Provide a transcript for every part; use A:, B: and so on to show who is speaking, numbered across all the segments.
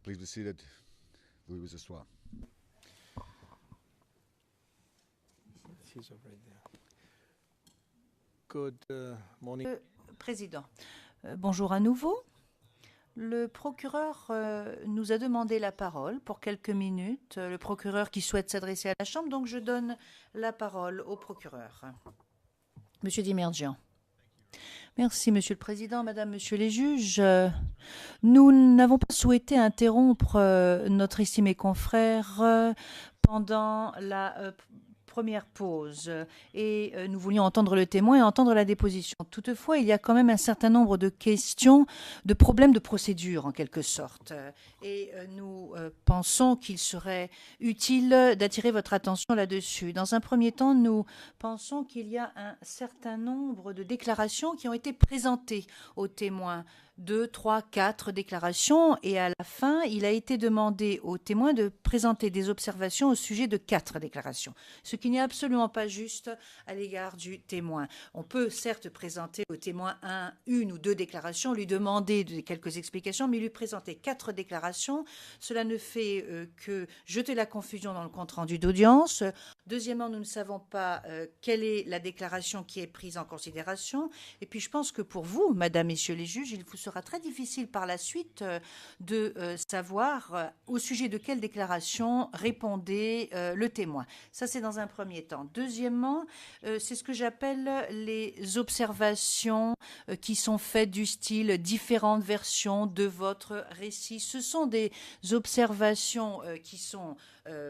A: Please be seated. Louis was a soir.
B: Good morning.
C: Président, bonjour à nouveau. Le procureur nous a demandé la parole pour quelques minutes. Le procureur qui souhaite s'adresser à la Chambre, donc je donne la parole au procureur. Monsieur Dimergian. Merci, Monsieur le Président, Madame, Monsieur les juges. Nous n'avons pas souhaité interrompre notre estimé confrère pendant la première pause et nous voulions entendre le témoin et entendre la déposition. Toutefois, il y a quand même un certain nombre de questions, de problèmes de procédure en quelque sorte. Et nous pensons qu'il serait utile d'attirer votre attention là-dessus. Dans un premier temps, nous pensons qu'il y a un certain nombre de déclarations qui ont été présentées aux témoins. 2, 3, 4 déclarations et à la fin, il a été demandé aux témoins de présenter des observations au sujet de 4 déclarations, ce qui n'est absolument pas juste à l'égard du témoin. On peut certes présenter au témoin une ou deux déclarations, lui demander quelques explications, mais lui présenter 4 déclarations, cela ne fait que jeter la confusion dans le compte-rendu d'audience. Deuxièmement, nous ne savons pas quelle est la déclaration qui est prise en considération. Et puis, je pense que pour vous, Madame, Messieurs les juges, il vous sera très difficile par la suite de savoir au sujet de quelle déclaration répondait le témoin. Ça, c'est dans un premier temps. Deuxièmement, c'est ce que j'appelle les observations qui sont faites du style différentes versions de votre récit. Ce sont des observations qui sont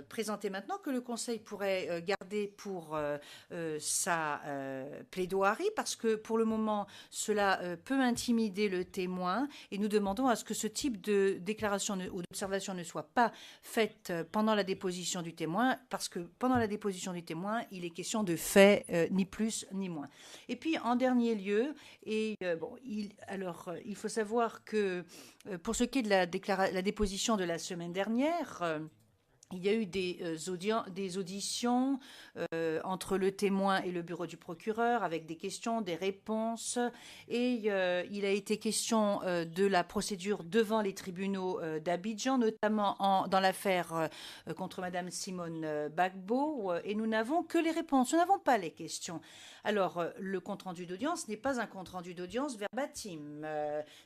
C: présentées maintenant que le Conseil pourrait garder pour sa plaidoirie parce que pour le moment, cela peut intimider le témoin et nous demandons à ce que ce type de déclaration ou d'observation ne soit pas faite pendant la déposition du témoin parce que pendant la déposition du témoin, il est question de faits ni plus ni moins. Et puis en dernier lieu, il faut savoir que pour ce qui est de la déposition de la semaine dernière, il y a eu des auditions entre le témoin et le bureau du procureur avec des questions, des réponses et il a été question de la procédure devant les tribunaux d'Abidjan, notamment dans l'affaire contre Madame Simone Bagbo et nous n'avons que les réponses, nous n'avons pas les questions. Alors, le compte-rendu d'audience n'est pas un compte-rendu d'audience verbatim.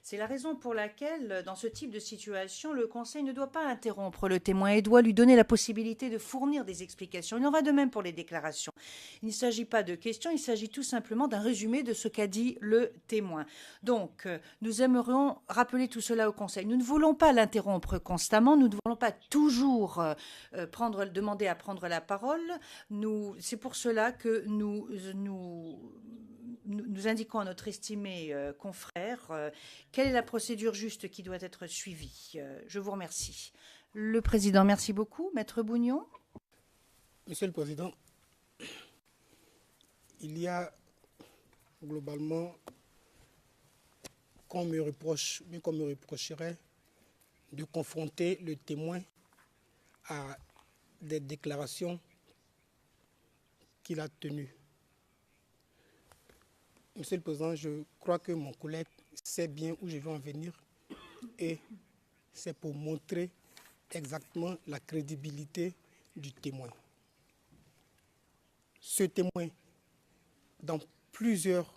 C: C'est la raison pour laquelle, dans ce type de situation, le Conseil ne doit pas interrompre le témoin et doit lui donner la possibilité de fournir des explications. Il en va de même pour les déclarations. Il ne s'agit pas de questions, il s'agit tout simplement d'un résumé de ce qu'a dit le témoin. Donc, nous aimerions rappeler tout cela au Conseil. Nous ne voulons pas l'interrompre constamment, nous ne voulons pas toujours demander à prendre la parole. C'est pour cela que nous indiquons à notre estimé confrère quelle est la procédure juste qui doit être suivie. Je vous remercie. Le Président, merci beaucoup. Maître Bougnon.
D: Monsieur le Président, il y a globalement qu'on me reprocherait de confronter le témoin à des déclarations qu'il a tenues. Monsieur le Président, je crois que mon collègue sait bien où je veux en venir et c'est pour montrer exactement la crédibilité du témoin. Ce témoin, dans plusieurs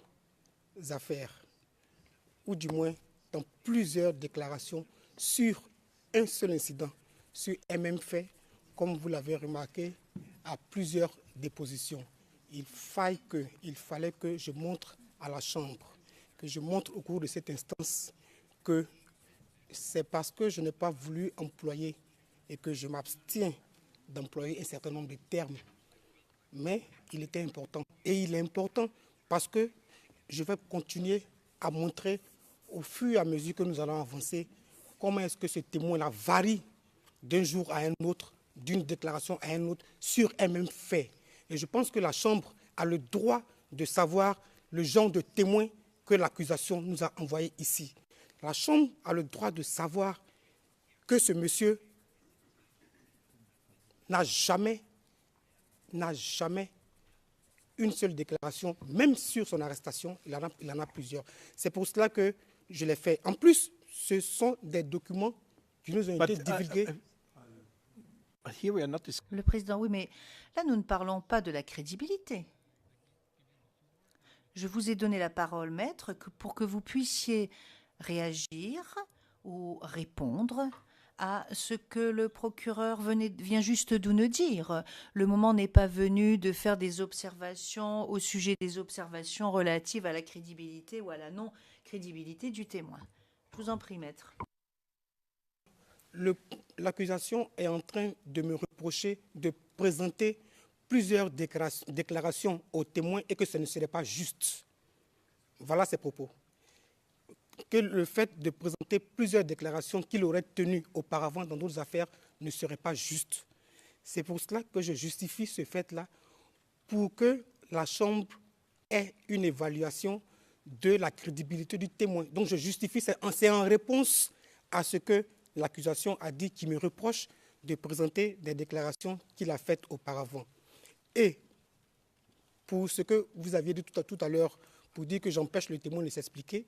D: affaires, ou du moins dans plusieurs déclarations sur un seul incident, sur un même fait, comme vous l'avez remarqué, à plusieurs dépositions. Il fallait que je montre à la Chambre, que je montre au cours de cette instance que c'est parce que je n'ai pas voulu employer et que je m'abstiens d'employer un certain nombre de termes. Mais il était important. Et il est important parce que je vais continuer à montrer au fur et à mesure que nous allons avancer comment est-ce que ce témoin-là varie d'un jour à un autre, d'une déclaration à un autre, sur un même fait. Et je pense que la Chambre a le droit de savoir le genre de témoin que l'accusation nous a envoyé ici. La Chambre a le droit de savoir que ce monsieur n'a jamais une seule déclaration, même sur son arrestation, il en a plusieurs. C'est pour cela que je l'ai fait. En plus, ce sont des documents qui nous ont été divulgués.
B: But here we are not
C: Le président, oui, mais là, nous ne parlons pas de la crédibilité. Je vous ai donné la parole, maître, pour que vous puissiez réagir ou répondre à ce que le procureur vient juste de nous dire. Le moment n'est pas venu de faire des observations au sujet des observations relatives à la crédibilité ou à la non-crédibilité du témoin. Je vous en prie, maître.
D: L'accusation est en train de me reprocher de présenter plusieurs déclarations aux témoins et que ce ne serait pas juste. Voilà ses propos. Que le fait de présenter plusieurs déclarations qu'il aurait tenues auparavant dans d'autres affaires ne serait pas juste. C'est pour cela que je justifie ce fait-là, pour que la Chambre ait une évaluation de la crédibilité du témoin. Donc je justifie, c'est en réponse à ce que l'accusation a dit, qui me reproche de présenter des déclarations qu'il a faites auparavant. Et pour ce que vous aviez dit tout à l'heure, pour dire que j'empêche le témoin de s'expliquer,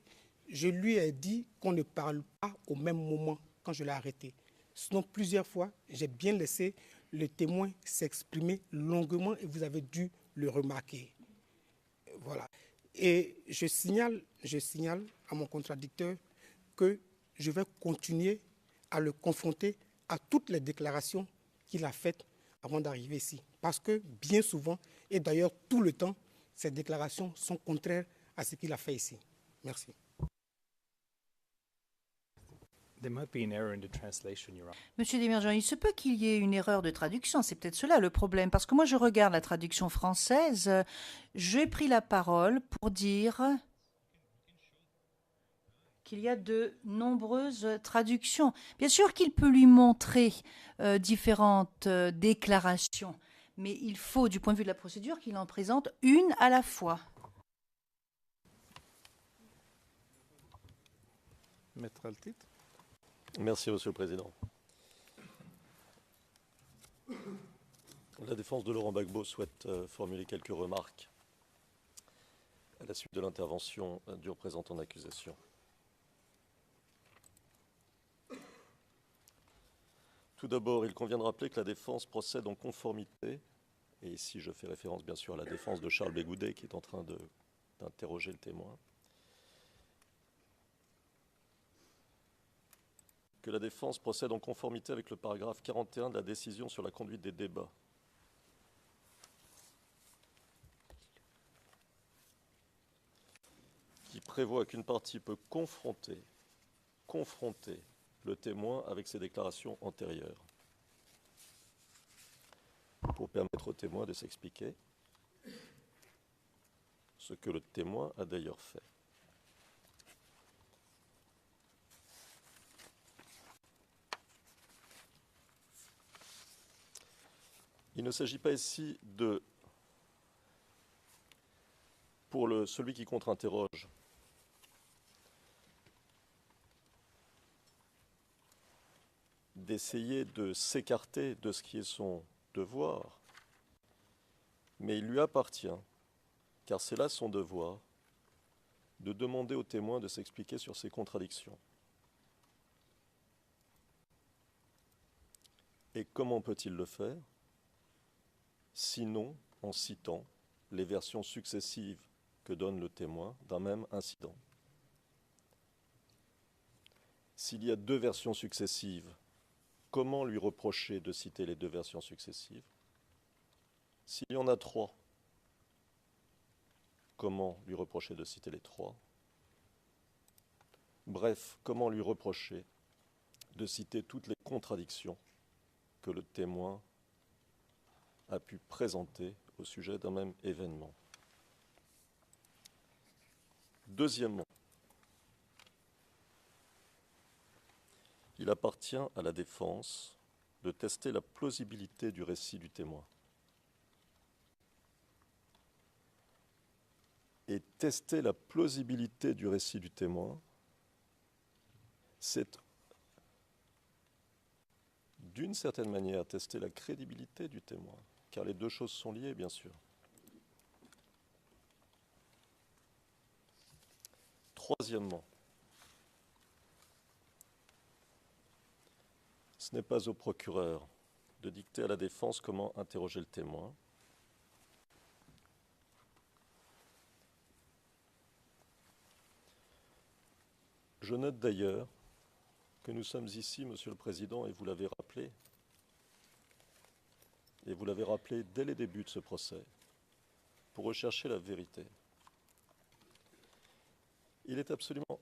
D: je lui ai dit qu'on ne parle pas au même moment quand je l'ai arrêté. Sinon, plusieurs fois, j'ai bien laissé le témoin s'exprimer longuement et vous avez dû le remarquer. Voilà. Et je signale à mon contradicteur que je vais continuer à le confronter à toutes les déclarations qu'il a faites avant d'arriver ici. Parce que bien souvent, et d'ailleurs tout le temps, ces déclarations sont contraires à ce qu'il a fait ici. Merci.
E: There might be an error in the translation, Your Honor.
C: Monsieur Desmergents, il se peut qu'il y ait une erreur de traduction. C'est peut-être cela le problème. Parce que moi, je regarde la traduction française. J'ai pris la parole pour dire qu'il y a de nombreuses traductions. Bien sûr qu'il peut lui montrer différentes déclarations, mais il faut, du point de vue de la procédure, qu'il en présente une à la fois.
B: Maître Altit.
F: Merci, Monsieur le Président. La défense de Laurent Gbagbo souhaite formuler quelques remarques à la suite de l'intervention du représentant d'accusation. Tout d'abord, il convient de rappeler que la défense procède en conformité, et ici je fais référence bien sûr à la défense de Charles Bégoudet qui est en train d'interroger le témoin, que la défense procède en conformité avec le paragraphe 41 de la décision sur la conduite des débats. Qui prévoit qu'une partie peut confronter le témoin avec ses déclarations antérieures pour permettre au témoin de s'expliquer, ce que le témoin a d'ailleurs fait. Il ne s'agit pas ici de, pour celui qui contre-interroge, d'essayer de s'écarter de ce qui est son devoir, mais il lui appartient, car c'est là son devoir, de demander au témoin de s'expliquer sur ses contradictions. Et comment peut-il le faire ? Sinon en citant les versions successives que donne le témoin d'un même incident. S'il y a deux versions successives, comment lui reprocher de citer les deux versions successives ? S'il y en a trois, comment lui reprocher de citer les trois ? Bref, comment lui reprocher de citer toutes les contradictions que le témoin a pu présenter au sujet d'un même événement. Deuxièmement, il appartient à la défense de tester la plausibilité du récit du témoin. Et tester la plausibilité du récit du témoin, c'est d'une certaine manière tester la crédibilité du témoin, car les deux choses sont liées, bien sûr. Troisièmement, Ce n'est pas au procureur de dicter à la défense comment interroger le témoin. Je note d'ailleurs que nous sommes ici, Monsieur le Président, et vous l'avez rappelé dès les débuts de ce procès, pour rechercher la vérité. Il est absolument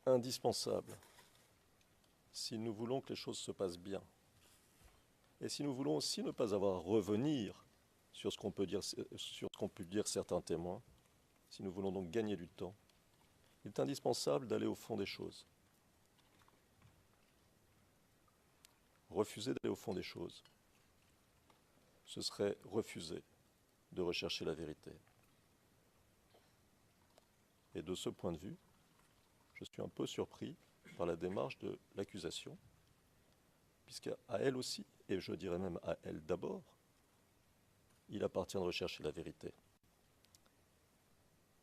F: indispensable, si nous voulons que les choses se passent bien, et si nous voulons aussi ne pas avoir à revenir sur ce qu'ont pu dire certains témoins, si nous voulons donc gagner du temps, il est indispensable d'aller au fond des choses. Refuser d'aller au fond des choses, ce serait refuser de rechercher la vérité. Et de ce point de vue, je suis un peu surpris par la démarche de l'accusation, puisqu'à elle aussi, et je dirais même à elle d'abord, il appartient de rechercher la vérité.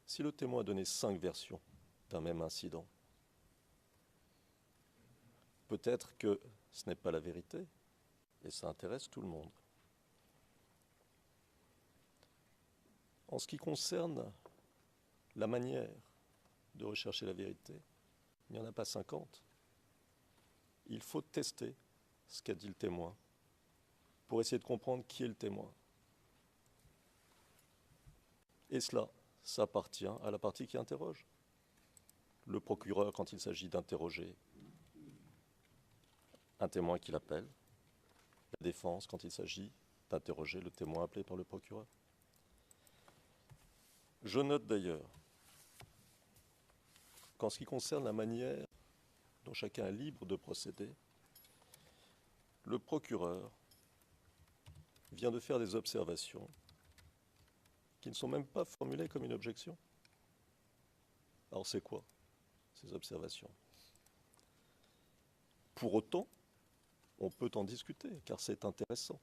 F: Si le témoin a donné 5 versions d'un même incident, peut-être que ce n'est pas la vérité, et ça intéresse tout le monde. En ce qui concerne la manière de rechercher la vérité, il n'y en a pas 50. Il faut tester ce qu'a dit le témoin pour essayer de comprendre qui est le témoin. Et cela, ça appartient à la partie qui interroge. Le procureur, quand il s'agit d'interroger un témoin qu'il appelle, la défense, quand il s'agit d'interroger le témoin appelé par le procureur. Je note d'ailleurs qu'en ce qui concerne la manière dont chacun est libre de procéder, le procureur vient de faire des observations qui ne sont même pas formulées comme une objection. Alors c'est quoi ces observations? Pour autant, on peut en discuter, car c'est intéressant.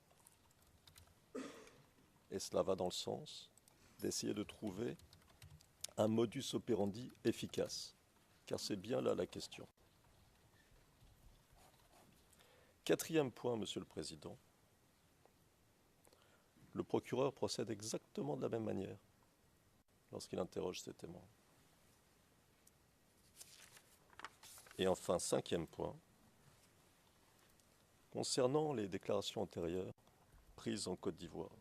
F: Et cela va dans le sens d'essayer de trouver un modus operandi efficace, car c'est bien là la question. 4e point, Monsieur le Président. Le procureur procède exactement de la même manière lorsqu'il interroge ses témoins. Et enfin, 5e point. Concernant les déclarations antérieures prises en Côte d'Ivoire,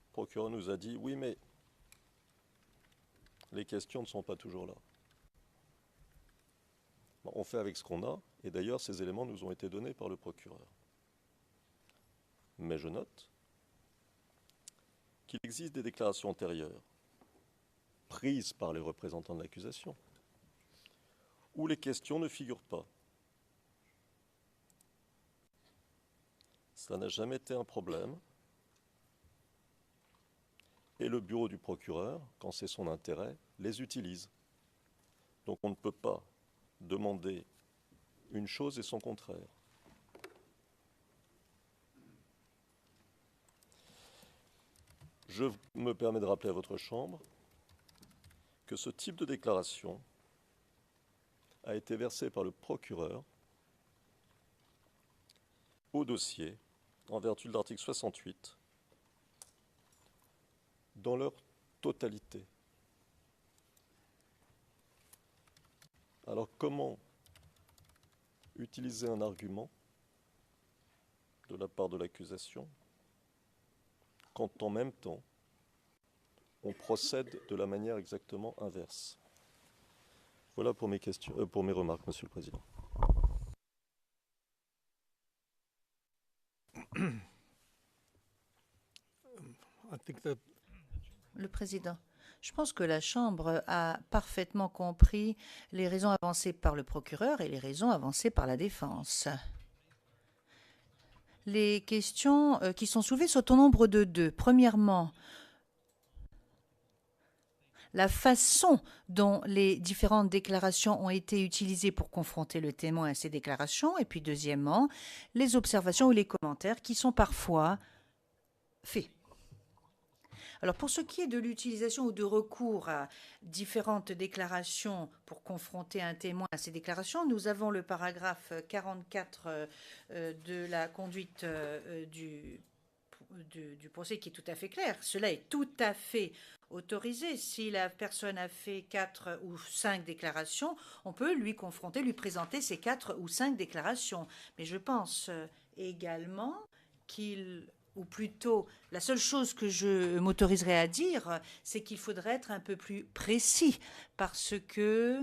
F: le procureur nous a dit « Oui, mais les questions ne sont pas toujours là. » Bon, on fait avec ce qu'on a, et d'ailleurs ces éléments nous ont été donnés par le procureur. Mais je note qu'il existe des déclarations antérieures prises par les représentants de l'accusation où les questions ne figurent pas. Cela n'a jamais été un problème. Et le bureau du procureur, quand c'est son intérêt, les utilise. Donc on ne peut pas demander une chose et son contraire. Je me permets de rappeler à votre Chambre que ce type de déclaration a été versé par le procureur au dossier en vertu de l'article 68 dans leur totalité. Alors comment utiliser un argument de la part de l'accusation quand en même temps on procède de la manière exactement inverse? Voilà pour mes questions, pour mes remarques, Monsieur le Président.
B: I think that
C: Le Président, je pense que la Chambre a parfaitement compris les raisons avancées par le procureur et les raisons avancées par la défense. Les questions qui sont soulevées sont au nombre de 2. Premièrement, la façon dont les différentes déclarations ont été utilisées pour confronter le témoin à ces déclarations. Et puis deuxièmement, les observations ou les commentaires qui sont parfois faits. Alors pour ce qui est de l'utilisation ou de recours à différentes déclarations pour confronter un témoin à ces déclarations, nous avons le paragraphe 44 de la conduite du procès qui est tout à fait clair. Cela est tout à fait autorisé. Si la personne a fait 4 ou 5 déclarations, on peut lui confronter, lui présenter ces 4 ou 5 déclarations. Mais je pense également ou plutôt, la seule chose que je m'autoriserai à dire, c'est qu'il faudrait être un peu plus précis, parce que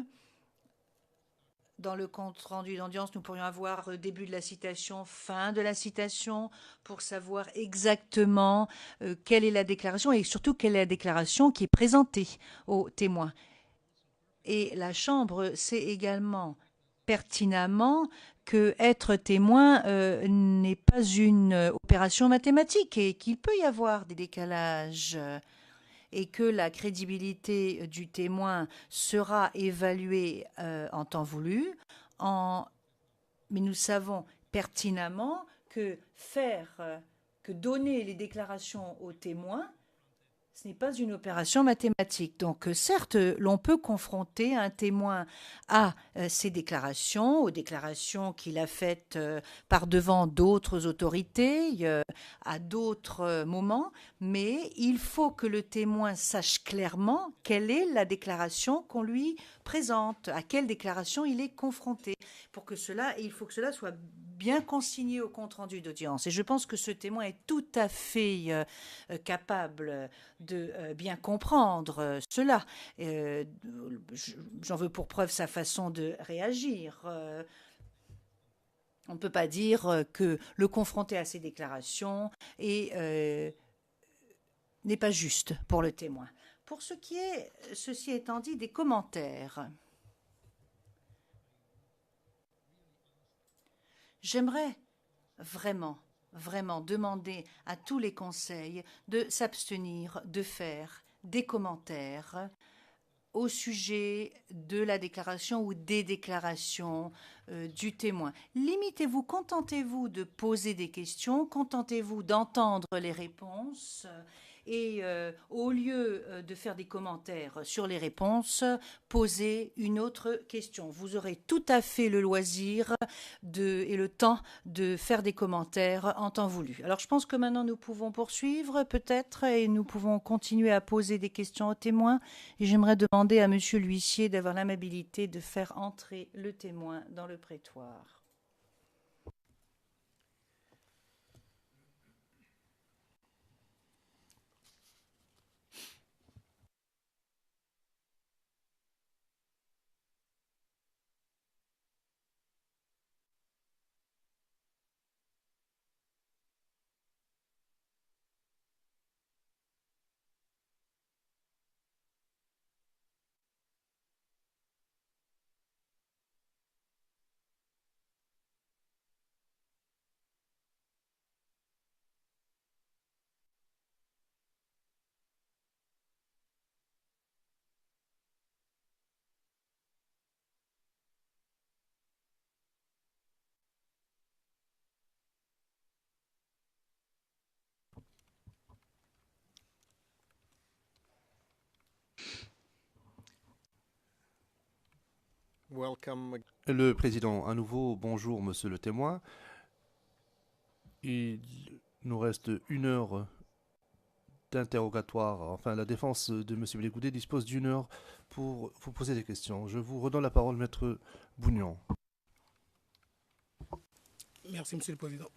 C: dans le compte rendu d'audience, nous pourrions avoir début de la citation, fin de la citation, pour savoir exactement quelle est la déclaration et surtout quelle est la déclaration qui est présentée au témoin. Et la Chambre sait également pertinemment que être témoin n'est pas une opération mathématique et qu'il peut y avoir des décalages et que la crédibilité du témoin sera évaluée en temps voulu. Mais nous savons pertinemment que donner les déclarations aux témoins, ce n'est pas une opération mathématique. Donc, certes, l'on peut confronter un témoin à ces déclarations, aux déclarations qu'il a faites par devant d'autres autorités, à d'autres moments, mais il faut que le témoin sache clairement quelle est la déclaration qu'on lui présente, à quelle déclaration il est confronté. Il faut que cela soit bien consigné au compte-rendu d'audience. Et je pense que ce témoin est tout à fait capable de bien comprendre cela. J'en veux pour preuve sa façon de réagir. On ne peut pas dire que le confronter à ces déclarations n'est pas juste pour le témoin. Pour ce qui est, ceci étant dit, des commentaires, j'aimerais vraiment demander à tous les conseils de s'abstenir de faire des commentaires au sujet de la déclaration ou des déclarations du témoin. Limitez-vous, contentez-vous de poser des questions, contentez-vous d'entendre les réponses et au lieu de faire des commentaires sur les réponses, posez une autre question. Vous aurez tout à fait le loisir et le temps de faire des commentaires en temps voulu. Alors je pense que maintenant nous pouvons poursuivre peut-être et nous pouvons continuer à poser des questions aux témoins. Et j'aimerais demander à Monsieur l'huissier d'avoir l'amabilité de faire entrer le témoin dans le prétoire.
B: Welcome.
G: Le président, à nouveau, bonjour monsieur le témoin. Il nous reste 1 heure d'interrogatoire. Enfin, la défense de monsieur Blégoudé dispose d'1 heure pour vous poser des questions. Je vous redonne la parole, maître Bougnon.
D: Merci, monsieur le président.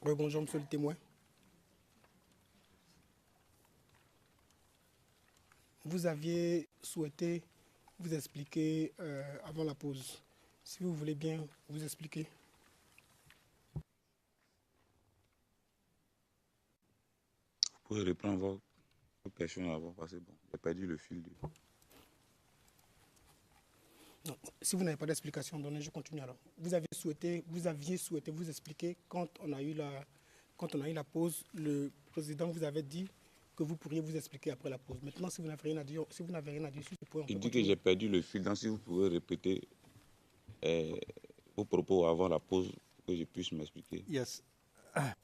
D: Oui, bonjour, monsieur le témoin. Vous aviez souhaité vous expliquer avant la pause. Si vous voulez bien vous expliquer.
H: Vous pouvez reprendre vos questions avant, parce que bon, j'ai perdu le fil.
D: Non, si vous n'avez pas d'explication donnée, je continue alors. Vous aviez souhaité vous expliquer quand on a eu la pause, le président vous avait dit que vous pourriez vous expliquer après la pause. Maintenant, si vous n'avez rien à dire, sur ce point,
H: il dit que j'ai perdu le fil. Donc, si vous pouvez répéter vos propos avant la pause, que je puisse m'expliquer.
G: Yes.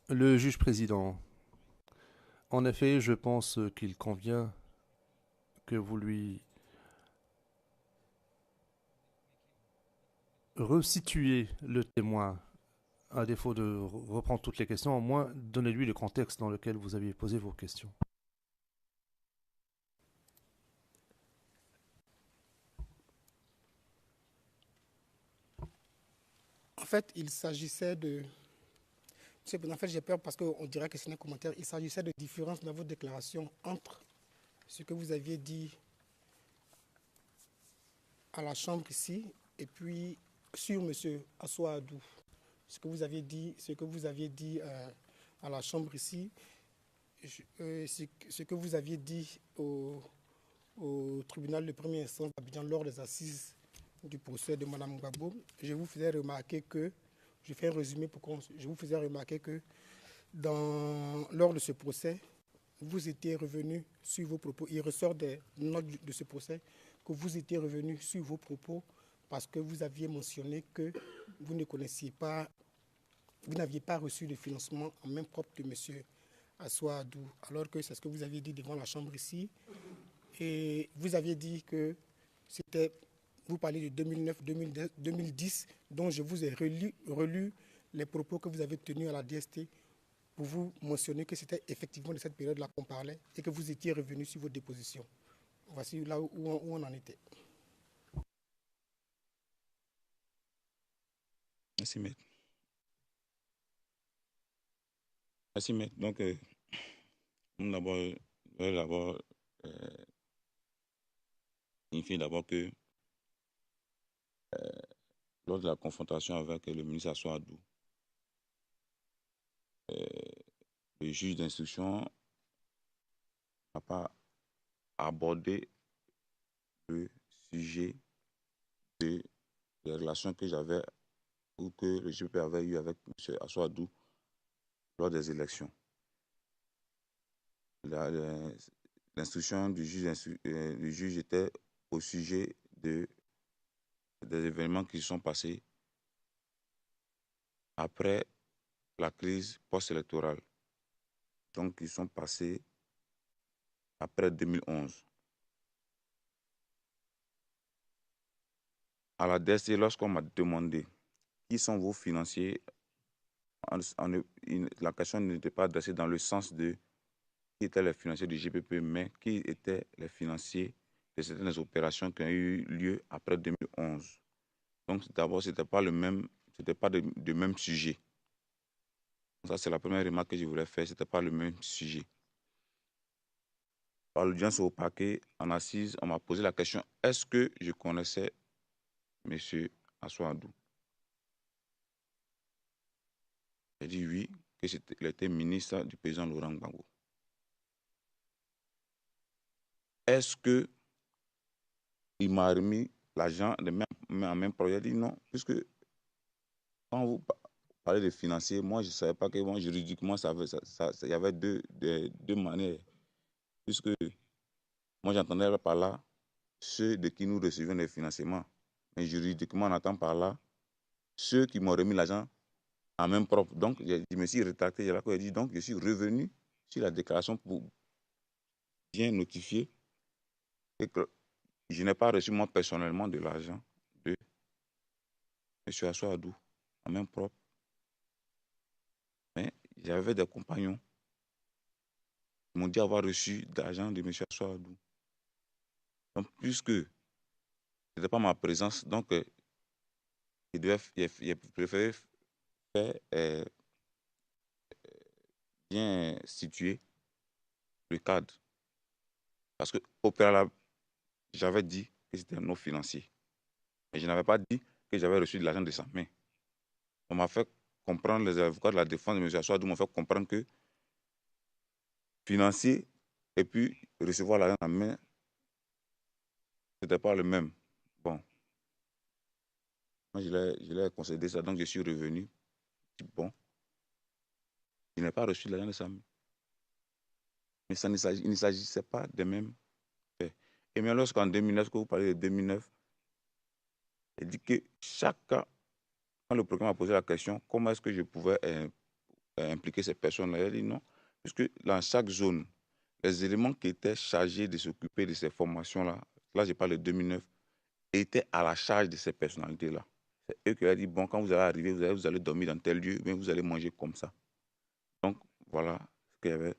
G: Le juge président, En effet, je pense qu'il convient que vous lui resituiez le témoin. À défaut de reprendre toutes les questions, au moins donnez-lui le contexte dans lequel vous aviez posé vos questions.
D: En fait, il s'agissait de... Monsieur le Président, en fait, j'ai peur parce qu'on dirait que c'est un commentaire. Il s'agissait de différences dans vos déclarations entre ce que vous aviez dit à la Chambre ici et puis sur M. Assoadou. Ce que vous aviez dit à la Chambre ici, ce que vous aviez dit au tribunal de première instance d'Abidjan lors des assises du procès de Mme Gbagbo, je vous faisais remarquer que, je fais un résumé pour qu'on, je vous faisais remarquer que lors de ce procès, vous étiez revenu sur vos propos. Il ressort des notes de ce procès que vous étiez revenu sur vos propos parce que vous aviez mentionné que vous ne connaissiez pas, vous n'aviez pas reçu de financement en main propre de M. Assoadou, alors que c'est ce que vous aviez dit devant la Chambre ici. Et vous aviez dit que c'était, vous parlez de 2009-2010, dont je vous ai relu les propos que vous avez tenus à la DST pour vous mentionner que c'était effectivement de cette période-là qu'on parlait et que vous étiez revenu sur vos dépositions. Voici là où on en était.
H: Merci, maître. Merci, maître. Donc, d'abord, je vais d'abord signifier d'abord que lors de la confrontation avec le ministre Assoadou, le juge d'instruction n'a pas abordé le sujet des relations que j'avais ou que le GP avait eu avec M. Assoadou lors des élections. L'instruction du juge était au sujet des événements qui se sont passés après la crise post-électorale. Donc, ils sont passés après 2011. À la DST, lorsqu'on m'a demandé qui sont vos financiers, la question n'était pas adressée dans le sens de qui étaient les financiers du GPP, mais qui étaient les financiers de certaines opérations qui ont eu lieu après 2011. Donc, d'abord, ce n'était pas le même sujet. Ça, c'est la première remarque que je voulais faire, ce n'était pas le même sujet. À l'audience au parquet, en assise, on m'a posé la question, est-ce que je connaissais M. Assoadou? J'ai dit oui, qu'il était ministre du président Laurent Gbagbo. Est-ce qu'il m'a remis l'argent en même projet? J'ai dit non, puisque quand vous parlez de financiers, moi je ne savais pas que juridiquement, il y avait deux manières. Puisque moi j'entendais par là ceux de qui nous recevions des financements. Mais juridiquement, on entend par là ceux qui m'ont remis l'argent en main propre. Donc, je me suis rétracté, j'ai dit, donc je suis revenu sur la déclaration pour bien notifier et que je n'ai pas reçu moi personnellement de l'argent de M. Assoadou en main propre. Mais j'avais des compagnons qui m'ont dit avoir reçu de l'argent de M. Assoadou. Donc, puisque ce n'était pas ma présence, donc il préférait faire bien situer le cadre. Parce qu'au préalable, j'avais dit que c'était un non financier. Mais je n'avais pas dit que j'avais reçu de l'argent de sa main. On m'a fait comprendre, les avocats de la défense de M. Assoadou m'ont fait comprendre que financier et puis recevoir l'argent en main, ce n'était pas le même. Bon. Moi, je l'ai concédé ça, donc je suis revenu. Bon. Je n'ai pas reçu l'argent de sa main. Mais il ne s'agissait pas des mêmes faits. Et même lorsqu'en 2009, que vous parlez de 2009, il dit que chaque cas, quand le procureur m'a posé la question, comment est-ce que je pouvais impliquer ces personnes-là, il a dit non, puisque dans chaque zone, les éléments qui étaient chargés de s'occuper de ces formations-là, là je parle de 2009, étaient à la charge de ces personnalités-là. C'est eux qui ont dit, bon, quand vous allez arriver, vous allez dormir dans tel lieu, mais vous allez manger comme ça. Donc, voilà ce que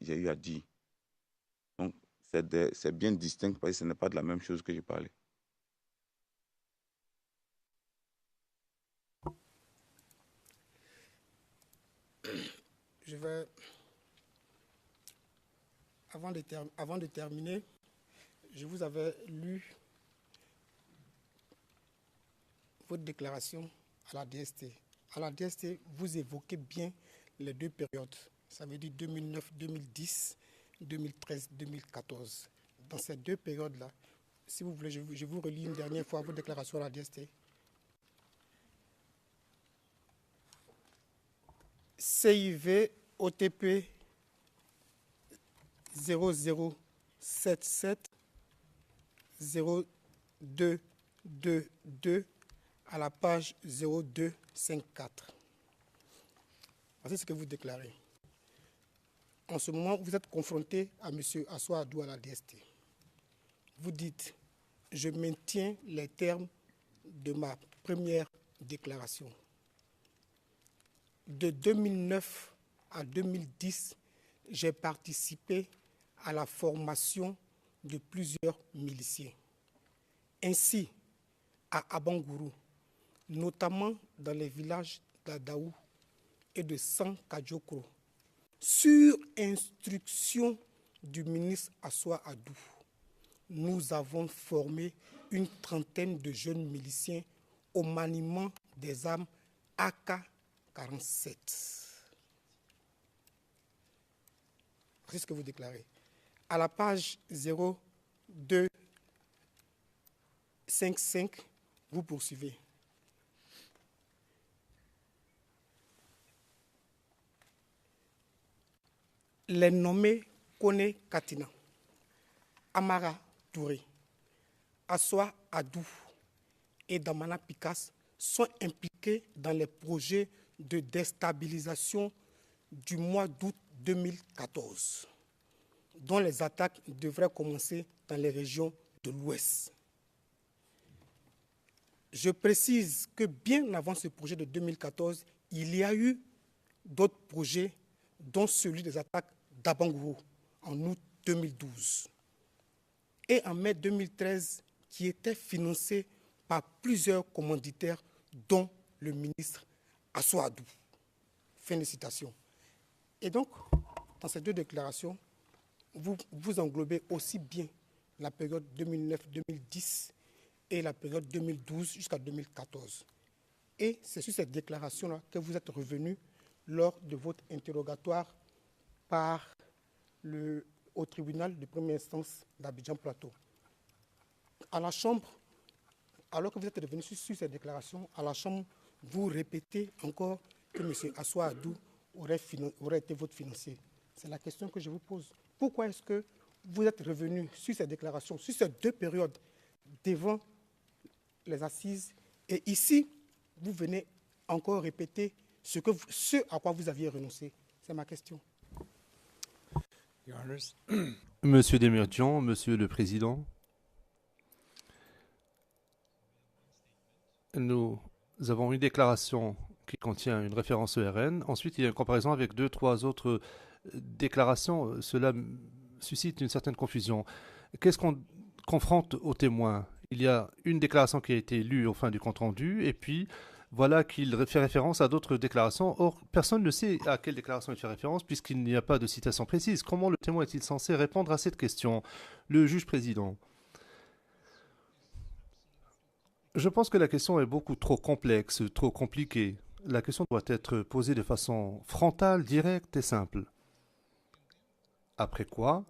H: j'ai eu à dire. Donc, c'est bien distinct parce que ce n'est pas de la même chose que j'ai parlé.
D: Je vais, avant de terminer, je vous avais lu votre déclaration à la DST. À la DST, vous évoquez bien les deux périodes. Ça veut dire 2009-2010, 2013-2014. Dans ces deux périodes-là, si vous voulez, je vous relis une dernière fois votre déclaration à la DST. CIV OTP 0077 0222 à la page 0254. Voici ce que vous déclarez. En ce moment, vous êtes confronté à M. Assoua Adou à la DST. Vous dites, je maintiens les termes de ma première déclaration. De 2009 à 2010, j'ai participé à la formation de plusieurs miliciens. Ainsi, à Abangourou, notamment dans les villages d'Adaou et de Sankadjokro, sur instruction du ministre Assoua Adou, nous avons formé une trentaine de jeunes miliciens au maniement des armes AK-47. C'est ce que vous déclarez. À la page 0255, vous poursuivez. Les nommés Kone Katina, Amara Touré, Assoua Adou et Damana Pikas sont impliqués dans les projets de déstabilisation du mois d'août 2014, dont les attaques devraient commencer dans les régions de l'Ouest. Je précise que bien avant ce projet de 2014, il y a eu d'autres projets, dont celui des attaques d'Abangourou en août 2012 et en mai 2013, qui était financé par plusieurs commanditaires, dont le ministre Assoua Adou. Fin de citation. Et donc, dans ces deux déclarations, vous englobez aussi bien la période 2009-2010 et la période 2012 jusqu'à 2014. Et c'est sur cette déclaration-là que vous êtes revenu lors de votre interrogatoire au tribunal de première instance d'Abidjan-Plateau. À la Chambre, alors que vous êtes revenu sur cette déclaration, à la Chambre, vous répétez encore que M. Assoua Adou aurait été votre financier. C'est la question que je vous pose. Pourquoi est-ce que vous êtes revenu sur ces déclarations, sur ces deux périodes, devant les assises, et ici, vous venez encore répéter ce à quoi vous aviez renoncé? C'est ma question.
E: Your Honors.
G: Monsieur Demirjian, Monsieur le Président, nous avons une déclaration qui contient une référence ERN. Ensuite, il y a une comparaison avec 2-3 autres déclarations. Cela suscite une certaine confusion. Qu'est-ce qu'on confronte aux témoins? Il y a une déclaration qui a été lue au fin du compte-rendu, et puis voilà qu'il fait référence à d'autres déclarations. Or, personne ne sait à quelle déclaration il fait référence, puisqu'il n'y a pas de citation précise. Comment le témoin est-il censé répondre à cette question? Le juge président. Je pense que la question est beaucoup trop complexe, trop compliquée. La question doit être posée de façon frontale, directe et simple. Après quoi,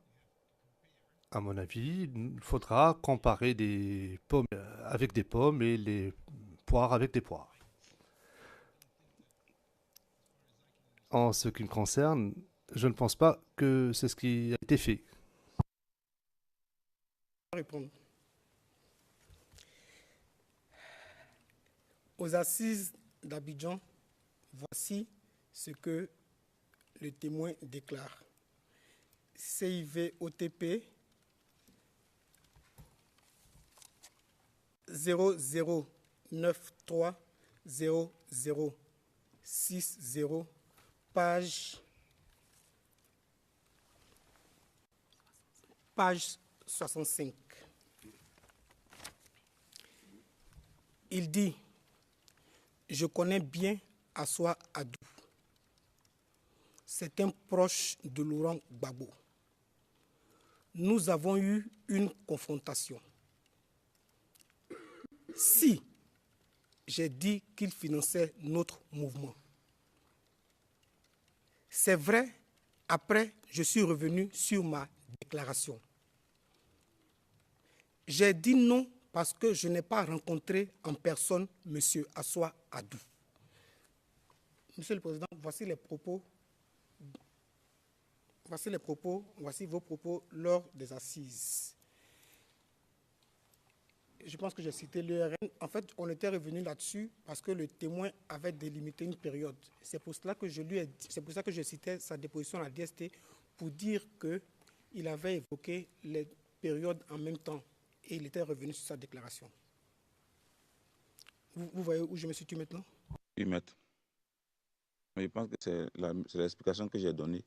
G: à mon avis, il faudra comparer des pommes avec des pommes et les poires avec des poires. En ce qui me concerne, je ne pense pas que c'est ce qui a été fait.
D: Répondre. Aux assises d'Abidjan, voici ce que le témoin déclare CIV OTP 00930060, page 65. Il dit, je connais bien Assoa Adou. C'est un proche de Laurent Gbagbo. Nous avons eu une confrontation. Si j'ai dit qu'il finançait notre mouvement, c'est vrai, après, je suis revenu sur ma déclaration. J'ai dit non parce que je n'ai pas rencontré en personne M. Assoa Adou. Monsieur le Président, voici vos propos lors des assises. Je pense que j'ai cité l'URN. En fait, on était revenu là-dessus parce que le témoin avait délimité une période. C'est pour ça que je citais sa déposition à la DST pour dire qu'il avait évoqué les périodes en même temps et il était revenu sur sa déclaration. Vous voyez où je me situe maintenant?
H: Oui, maître. Mais je pense que c'est l'explication que j'ai donnée.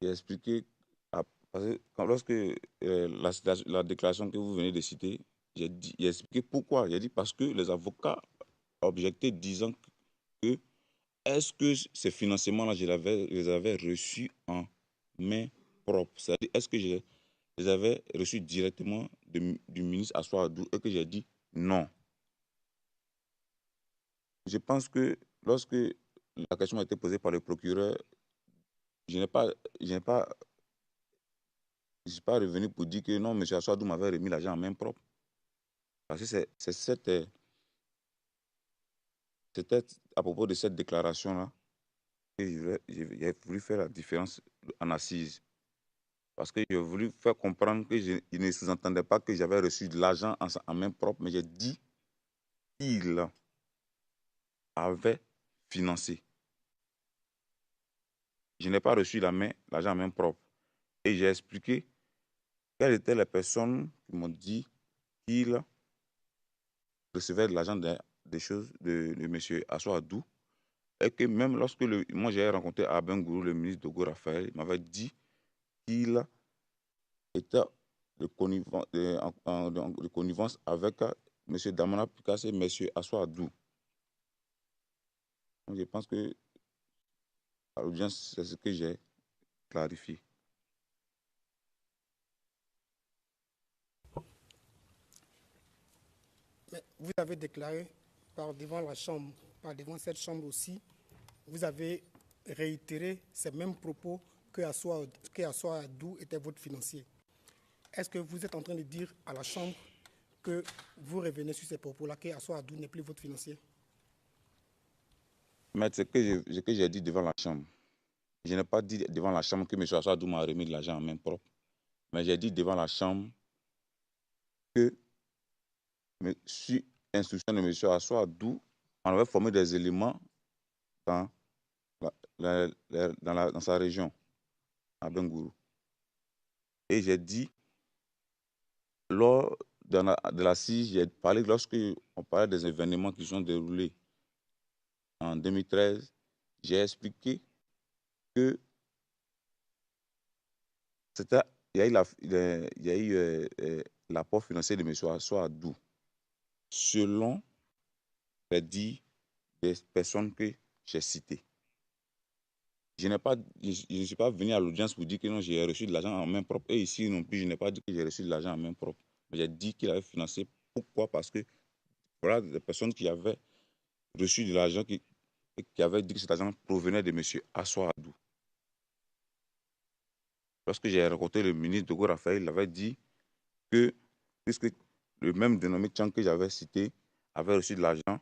H: J'ai expliqué, parce que lorsque la déclaration que vous venez de citer, j'ai expliqué pourquoi. J'ai dit parce que les avocats objectaient disant que est-ce que ces financements-là, je les avais reçus en main propre? C'est-à-dire, est-ce que je les avais reçus directement du ministre Assoa Adou et que j'ai dit non. Je pense que lorsque la question a été posée par le procureur, je ne suis pas revenu pour dire que non, M. Assoa Adou m'avait remis l'argent en main propre. Parce que c'était à propos de cette déclaration-là que j'ai voulu faire la différence en assise. Parce que j'ai voulu faire comprendre qu'il ne sous-entendait pas que j'avais reçu de l'argent en main propre, mais j'ai dit qu'il avait financé. Je n'ai pas reçu l'argent en main propre. Et j'ai expliqué quelles étaient les personnes qui m'ont dit qu'il recevait de l'argent des choses de M. Assoa Adou. Et que même lorsque moi j'ai rencontré Aben Gourou, le ministre Dogo Raphaël, il m'avait dit qu'il était de connivence avec M. Damana Picasse et M. Assoa Adou. Donc je pense que à l'audience, c'est ce que j'ai clarifié.
D: Mais vous avez déclaré devant la Chambre, devant cette Chambre aussi, vous avez réitéré ces mêmes propos que Assoa Adou était votre financier. Est-ce que vous êtes en train de dire à la Chambre que vous revenez sur ces propos-là, que Assoa Adou n'est plus votre financier?
H: Mais c'est ce que j'ai dit devant la Chambre. Je n'ai pas dit devant la Chambre que M. Assoa Adou m'a remis de l'argent en main propre. Mais j'ai dit devant la Chambre que, sur instruction de M. Assoa Adou, on avait formé des éléments dans sa région, à Bengourou. Et j'ai dit, lors de l'assise, j'ai parlé, lorsque on parlait des événements qui sont déroulés en 2013, j'ai expliqué que il y a eu l'apport financier de M. Assoa Adou, selon les dires des personnes que j'ai citées. Je ne suis pas venu à l'audience pour dire que non, j'ai reçu de l'argent en main propre. Et ici non plus, je n'ai pas dit que j'ai reçu de l'argent en main propre. Mais j'ai dit qu'il avait financé. Pourquoi? Parce que voilà des personnes qui avaient reçu de l'argent, qui avaient dit que cet argent provenait de M. Assoa Adou. Lorsque j'ai rencontré le ministre Dogo Raphaël, il avait dit que, puisque le même dénommé Tchang que j'avais cité avait reçu de l'argent,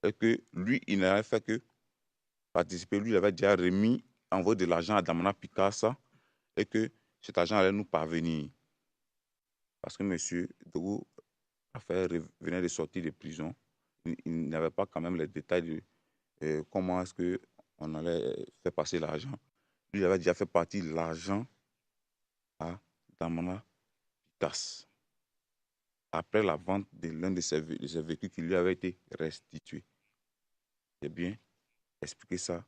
H: et que lui, il n'avait fait que participer. Lui, il avait déjà envoyé de l'argent à Damana Picasso et que cet argent allait nous parvenir. Parce que M. Dogo Raphaël venait de sortir de prison. Il n'avait pas quand même les détails de comment est-ce on allait faire passer l'argent. Lui, il avait déjà fait partir l'argent à Damana Pitas après la vente de l'un de ses véhicules qui lui avait été restitué. J'ai bien expliqué ça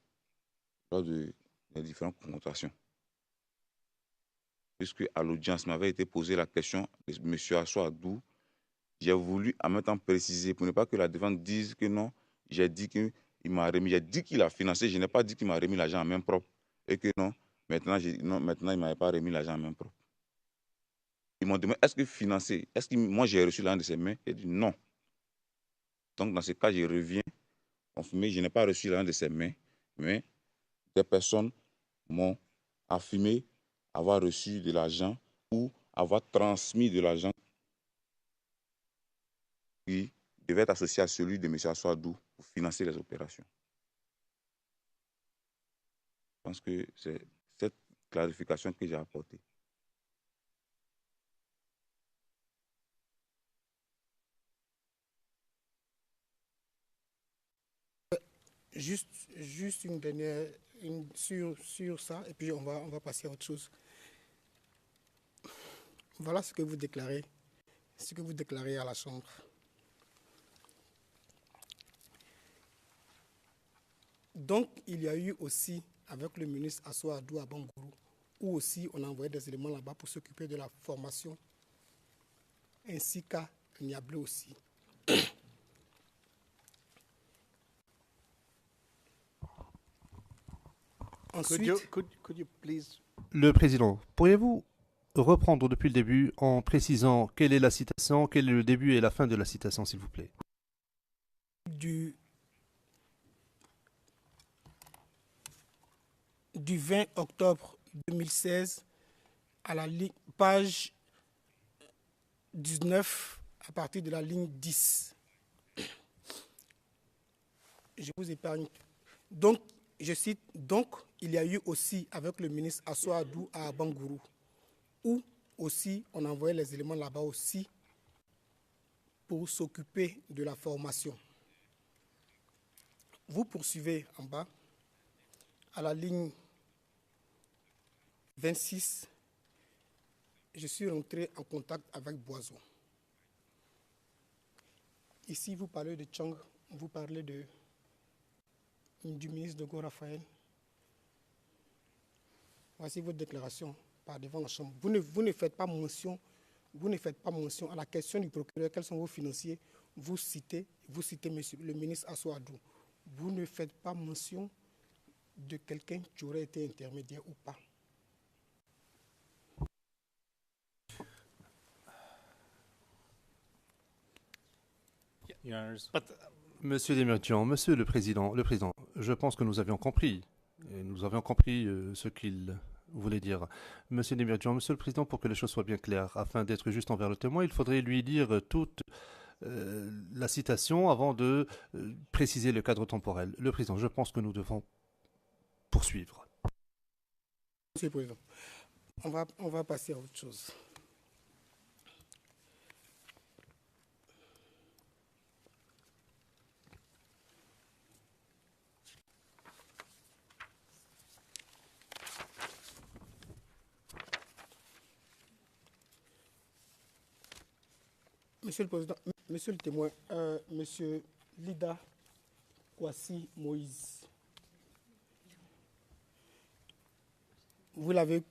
H: lors des différentes connotations. Puisque à l'audience m'avait été posée la question de M. Assoadou, j'ai voulu en même temps préciser pour ne pas que la défense dise que non, j'ai dit qu'il m'a remis, j'ai dit qu'il a financé, je n'ai pas dit qu'il m'a remis l'argent en main propre et que non, maintenant il ne m'avait pas remis l'argent en main propre. Ils m'ont demandé, est-ce que financé, est-ce que moi j'ai reçu l'argent de ses mains? J'ai dit non. Donc dans ce cas, je reviens confirmer, je n'ai pas reçu l'argent de ses mains, mais des personnes m'ont affirmé avoir reçu de l'argent ou avoir transmis de l'argent qui devait être associé à celui de M. Assoadou pour financer les opérations. Je pense que c'est cette clarification que j'ai apportée.
D: Juste une dernière sur ça, et puis on va passer à autre chose. Voilà ce que vous déclarez à la Chambre. Donc, il y a eu aussi, avec le ministre Assoadou à Bangourou, où aussi on a envoyé des éléments là-bas pour s'occuper de la formation, ainsi qu'à Niablé aussi. Ensuite,
B: could you please?
G: Le président, pourriez-vous reprendre depuis le début en précisant quelle est la citation, quel est le début et la fin de la citation, s'il vous plaît?
D: du 20 octobre 2016 à la page 19 à partir de la ligne 10. Je vous épargne. Donc, je cite, donc, il y a eu aussi avec le ministre Assoadou à Bangourou, où aussi on envoyait les éléments là-bas aussi pour s'occuper de la formation. Vous poursuivez en bas, à la ligne 26, je suis rentré en contact avec Boiseau. Ici, vous parlez de Chang, vous parlez du ministre de Go Raphaël. Voici votre déclaration par devant la Chambre. Vous ne faites pas mention à la question du procureur, quels sont vos financiers. Vous citez monsieur, le ministre Assoadou. Vous ne faites pas mention de quelqu'un qui aurait été intermédiaire ou pas.
E: Your Honors.
G: Monsieur Demirjian, Monsieur le Président, je pense que nous avions compris. Et nous avions compris ce qu'il voulait dire. Monsieur Demirjian, Monsieur le Président, pour que les choses soient bien claires, afin d'être juste envers le témoin, il faudrait lui dire toute la citation avant de préciser le cadre temporel. Le Président, je pense que nous devons poursuivre.
D: Monsieur le Président, on va passer à autre chose. Monsieur le Président, Monsieur le témoin, Monsieur Lida Kwasi Moïse, vous l'avez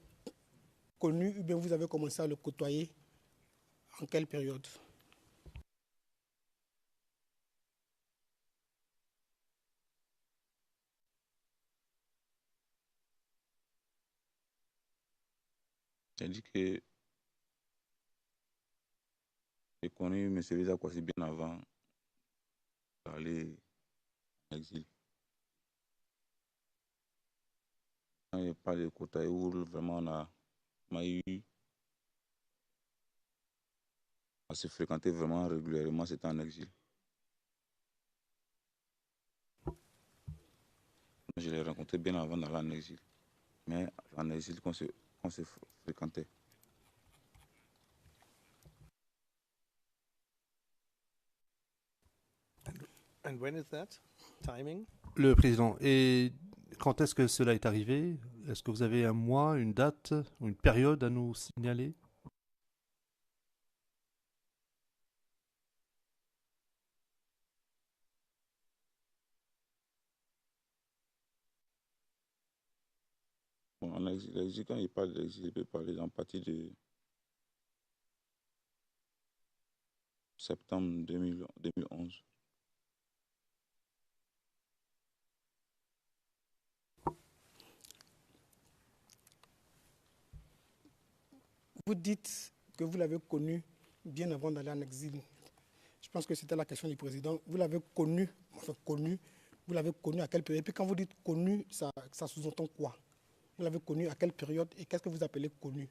D: connu ou bien vous avez commencé à le côtoyer en quelle période?
H: J'ai dit que j'ai connu M. Lida Kwasi bien avant d'aller en exil. Quand il parle de Kotaïoul, vraiment on a eu à se fréquenter vraiment régulièrement, c'était en exil. Je l'ai rencontré bien avant d'aller en exil. Mais en exil qu'on se fréquentait.
B: And when is that? Timing?
G: Le Président, et quand est-ce que cela est arrivé? Est-ce que vous avez un mois, une date, ou une période à nous signaler?
H: Bon, l'exil, quand il parle d'exil, il peut parler en partie de septembre 2011.
D: Vous dites que vous l'avez connu bien avant d'aller en exil. Je pense que c'était la question du président. Vous l'avez connu, vous l'avez connu à quelle période? Et puis quand vous dites connu, ça sous-entend quoi? Vous l'avez connu à quelle période et qu'est-ce que vous appelez connu?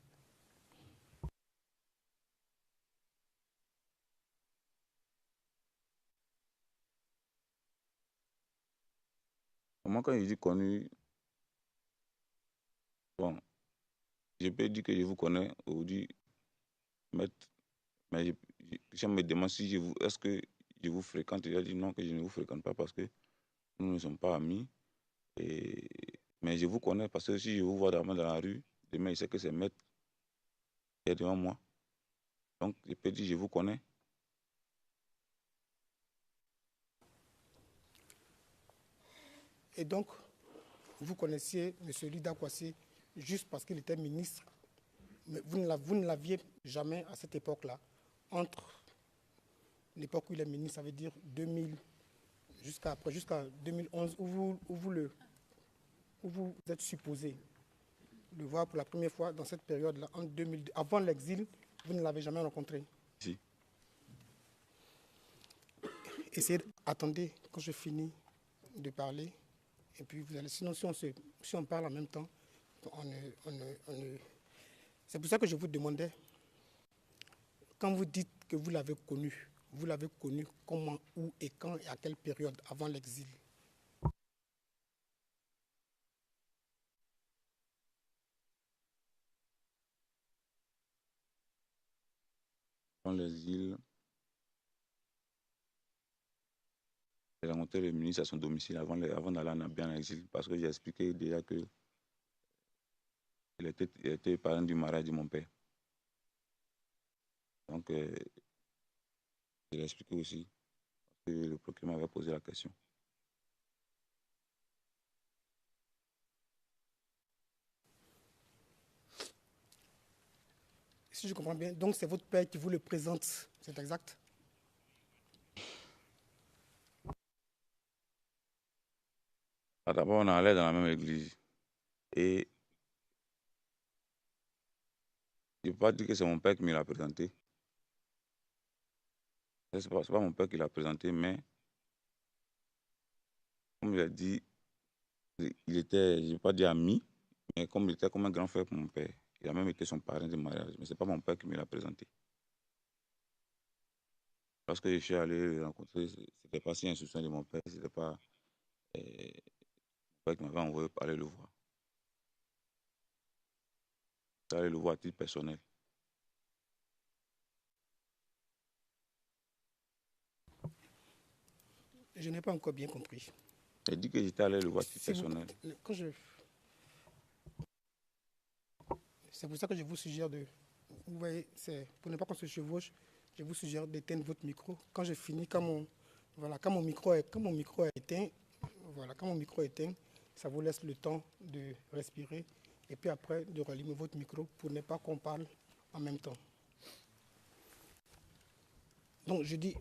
H: Moi, quand je dis connu, bon, je peux dire que je vous connais aujourd'hui, mais je me demande si est-ce que je vous fréquente. Il a dit non, que je ne vous fréquente pas parce que nous ne sommes pas amis. Mais je vous connais parce que si je vous vois dans la rue, demain, je sais que c'est Maître qui est devant moi. Donc, je peux dire je vous connais.
D: Et donc, vous connaissiez M. Lida Kwasi juste parce qu'il était ministre, mais vous ne l'aviez jamais à cette époque-là. Entre l'époque où il est ministre, ça veut dire 2000, jusqu'à 2011, où vous êtes supposé le voir pour la première fois dans cette période-là, en 2002. Avant l'exil, vous ne l'avez jamais rencontré.
H: Si.
D: Attendez quand je finis de parler. Et puis vous allez, sinon si on parle en même temps, c'est pour ça que je vous demandais, quand vous dites que vous l'avez connu comment, où et quand et à quelle période avant l'exil?
H: Dans l'exil, j'ai rencontré le ministre à son domicile avant d'aller en exil parce que j'ai expliqué déjà que il était parrain du mariage de mon père. Donc, je l'ai expliqué aussi parce que le procureur m'avait posé la question.
D: Si je comprends bien, donc c'est votre père qui vous le présente, c'est exact?
H: D'abord, on allait dans la même église. Et je ne peux pas dire que c'est mon père qui me l'a présenté. Ce n'est pas mon père qui l'a présenté, mais comme il a dit, il était, je ne vais pas dire ami, mais comme il était comme un grand frère pour mon père. Il a même été son parrain de mariage, mais ce n'est pas mon père qui me l'a présenté. Parce que je suis allé le rencontrer, ce n'était pas si instruction de mon père, ce n'était pas mon père qui m'avait envoyé pour aller le voir. Je suis allé le voir à titre personnel.
D: Je n'ai pas encore bien compris.
H: J'ai dit que j'étais allé le voir à titre personnel.
D: C'est pour ça que je vous suggère vous voyez, pour ne pas qu'on se chevauche, je vous suggère d'éteindre votre micro. Quand je finis, quand mon micro est éteint, ça vous laisse le temps de respirer et puis après de rallumer votre micro pour ne pas qu'on parle en même temps. Donc je dis,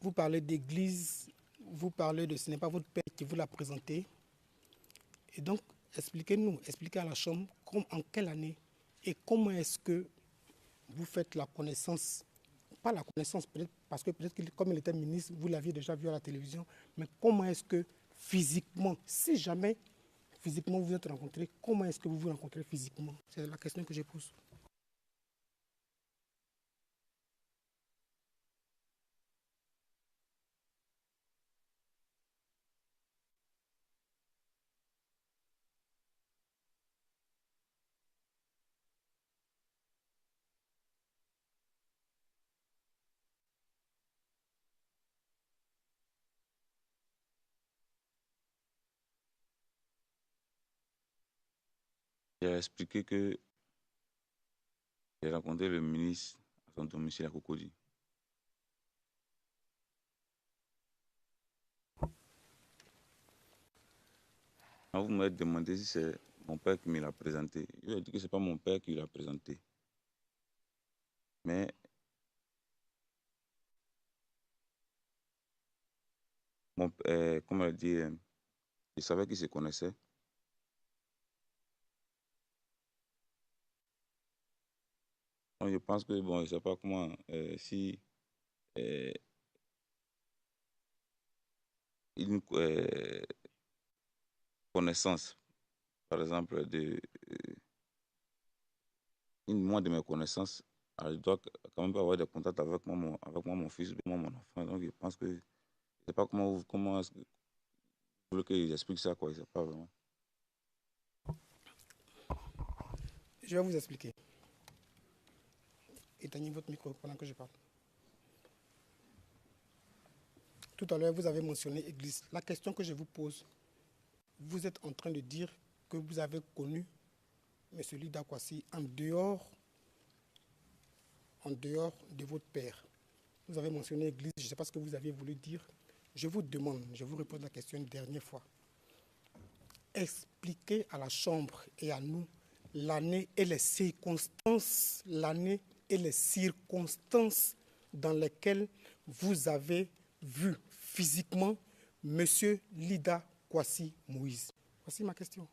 D: vous parlez d'église, vous parlez de, ce n'est pas votre père qui vous l'a présenté. Et donc, expliquez à la Chambre en quelle année et comment est-ce que vous faites la connaissance, pas la connaissance peut-être, parce que peut-être que comme il était ministre, vous l'aviez déjà vu à la télévision, mais comment est-ce que physiquement, si jamais physiquement vous vous êtes rencontrés, comment est-ce que vous vous rencontrez physiquement? C'est la question que je pose.
H: J'ai expliqué que j'ai rencontré le ministre à son domicile à Cocody. Quand vous m'avez demandé si c'est mon père qui me l'a présenté, je lui ai dit que ce n'est pas mon père qui l'a présenté. Mais comment elle dit, je savais qu'ils se connaissaient. Donc, je pense que, bon, je ne sais pas comment, si euh, une connaissance, par exemple, une de mes connaissances, je dois quand même pas avoir des contacts avec moi, mon fils, moi, mon enfant. Donc, je pense que, je ne sais pas comment est-ce que vous voulez que j'explique ça, quoi, je ne sais pas vraiment.
D: Je vais vous expliquer. Éteignez votre micro pendant que je parle. Tout à l'heure, vous avez mentionné Église. La question que je vous pose, vous êtes en train de dire que vous avez connu M. Lida Kwasi en dehors de votre père. Vous avez mentionné Église, je ne sais pas ce que vous aviez voulu dire. Je vous demande, je vous repose la question une dernière fois. Expliquez à la Chambre et à nous l'année et les circonstances dans lesquelles vous avez vu physiquement M. Lida Kwasi Moïse. Voici ma question.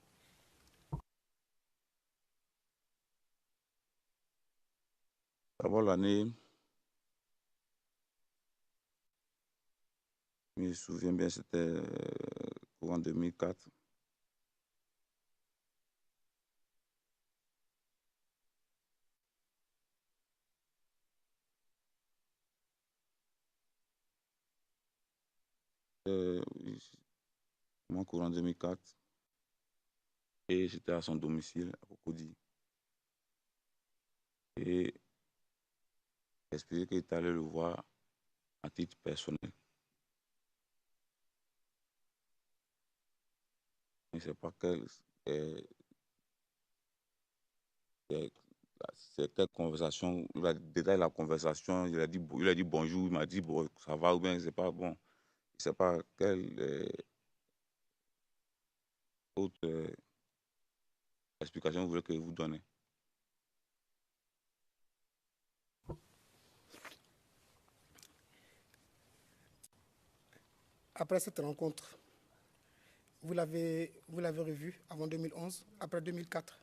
H: D'abord, l'année, je me souviens bien, c'était en 2004. Moi, courant 2004. Et j'étais à son domicile à Cocody. Et j'ai expliqué qu'il était allé le voir à titre personnel. Je ne sais pas c'est quelle conversation, il a détaillé la conversation, il a dit bonjour, il m'a dit bon, ça va ou bien, c'est pas bon. Je ne sais pas quelle autre explication vous voulez que je vous donne.
D: Après cette rencontre, vous l'avez revu avant 2011, après 2004.